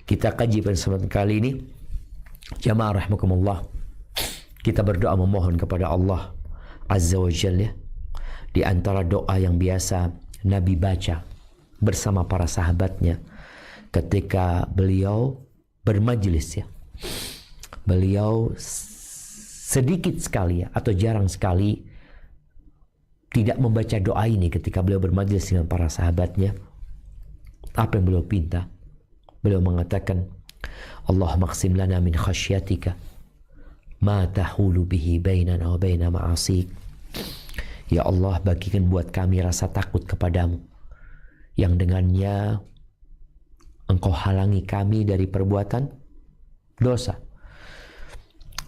kita kaji pada kesempatan kali ini. Jamaah rahimakumullah, kita berdoa memohon kepada Allah Azza wa Jalla. Di antara doa yang biasa Nabi baca bersama para sahabatnya ketika beliau bermajlis, ya. Beliau sedikit sekali atau jarang sekali tidak membaca doa ini ketika beliau bermajlis dengan para sahabatnya. Apa yang beliau pinta? Beliau mengatakan, Allahumma qsim lana min khasyatika ma tahulu bihi bainana wa baina ma'asik. Ya Allah, bagikan buat kami rasa takut kepadamu yang dengannya Engkau halangi kami dari perbuatan dosa.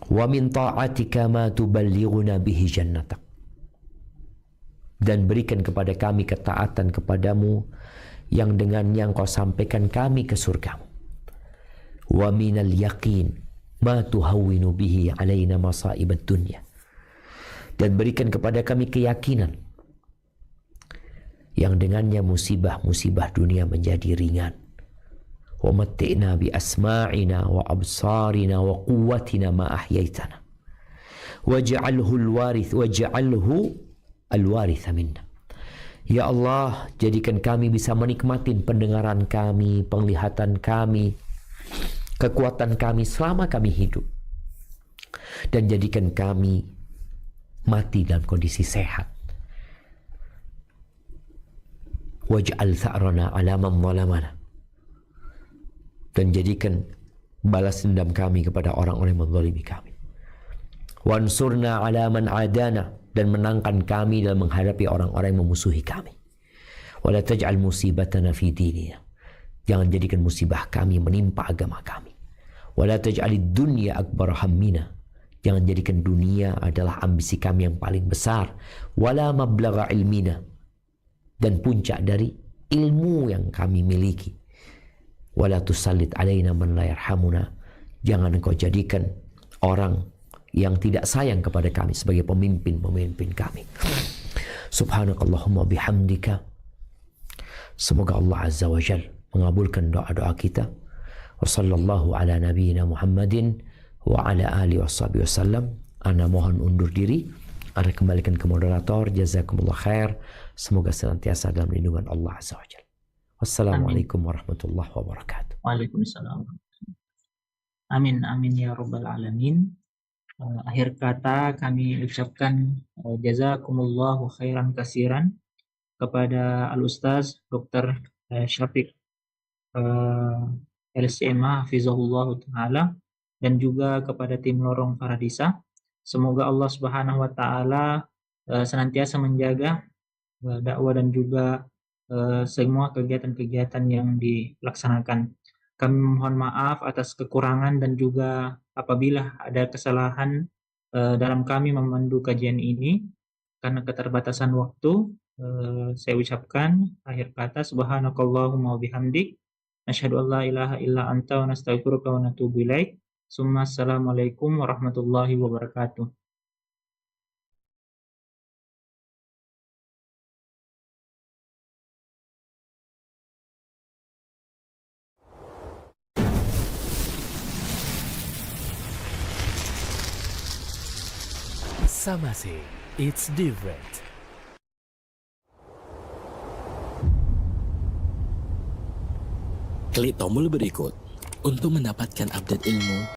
Wa min ta'atika ma tuballighuna bihi jannatak. Dan berikan kepada kami ketaatan kepadamu yang dengannya Engkau sampaikan kami ke surgamu. Wa minal yaqin ma tuhawwinu bihi alaina masa'ibad dunya. Dan berikan kepada kami keyakinan yang dengannya musibah-musibah dunia menjadi ringan. Wa matti'na bi asma'ina wa absarina wa quwwatina ma ahyaitana waj'alhu al-warith minna. Ya Allah, jadikan kami bisa menikmati pendengaran kami, penglihatan kami, kekuatan kami selama kami hidup, dan jadikan kami mati dalam kondisi sehat. Waj'al tha'rana 'ala man zalamana. Dan jadikan balas dendam kami kepada orang-orang yang menzalimi kami. Wansurna 'ala man 'adana. Dan menangkan kami dalam menghadapi orang-orang yang memusuhi kami. Wala taj'al musibatana fi dinina. Jangan jadikan musibah kami menimpa agama kami. Wala taj'alid dunya akbar hammina. Jangan jadikan dunia adalah ambisi kami yang paling besar. Wala mablagha ilmina. Dan puncak dari ilmu yang kami miliki. wala tusallit alaina man la yarhamuna. Jangan engkau jadikan orang yang tidak sayang kepada kami sebagai pemimpin kami. Subhanakallahumma bihamdika. Semoga Allah Azza wa Jal mengabulkan doa-doa kita. Wa sallallahu ala nabiyyina Muhammadin wa ala alihi washabihi wasallam. Ana mohon undur diri. Ana kembalikan ke moderator. Jazakumullah khair. Semoga senantiasa dalam lindungan Allah Azza wa Jal. Wassalamualaikum warahmatullahi wabarakatuh. Waalaikumsalam. Amin, amin ya rabbal alamin. Akhir kata kami ucapkan jazakumullahu khairan kasiran kepada Al-Ustaz Dr. Syafiq LCMA Hafizahullah Ta'ala, dan juga kepada tim Lorong Paradisa. Semoga Allah Subhanahu wa Ta'ala senantiasa menjaga dakwah dan juga semua kegiatan-kegiatan yang dilaksanakan. Kami mohon maaf atas kekurangan dan juga apabila ada kesalahan dalam kami memandu kajian ini karena keterbatasan waktu. Saya ucapkan akhir kata subhanakallahumma wa bihamdik asyhadu an la ilaha illa anta wa nastaghfiruka wa natubu ilaik. Summa assalamualaikum warahmatullahi wabarakatuh. Samase, it's different. Klik tombol berikut untuk mendapatkan update ilmu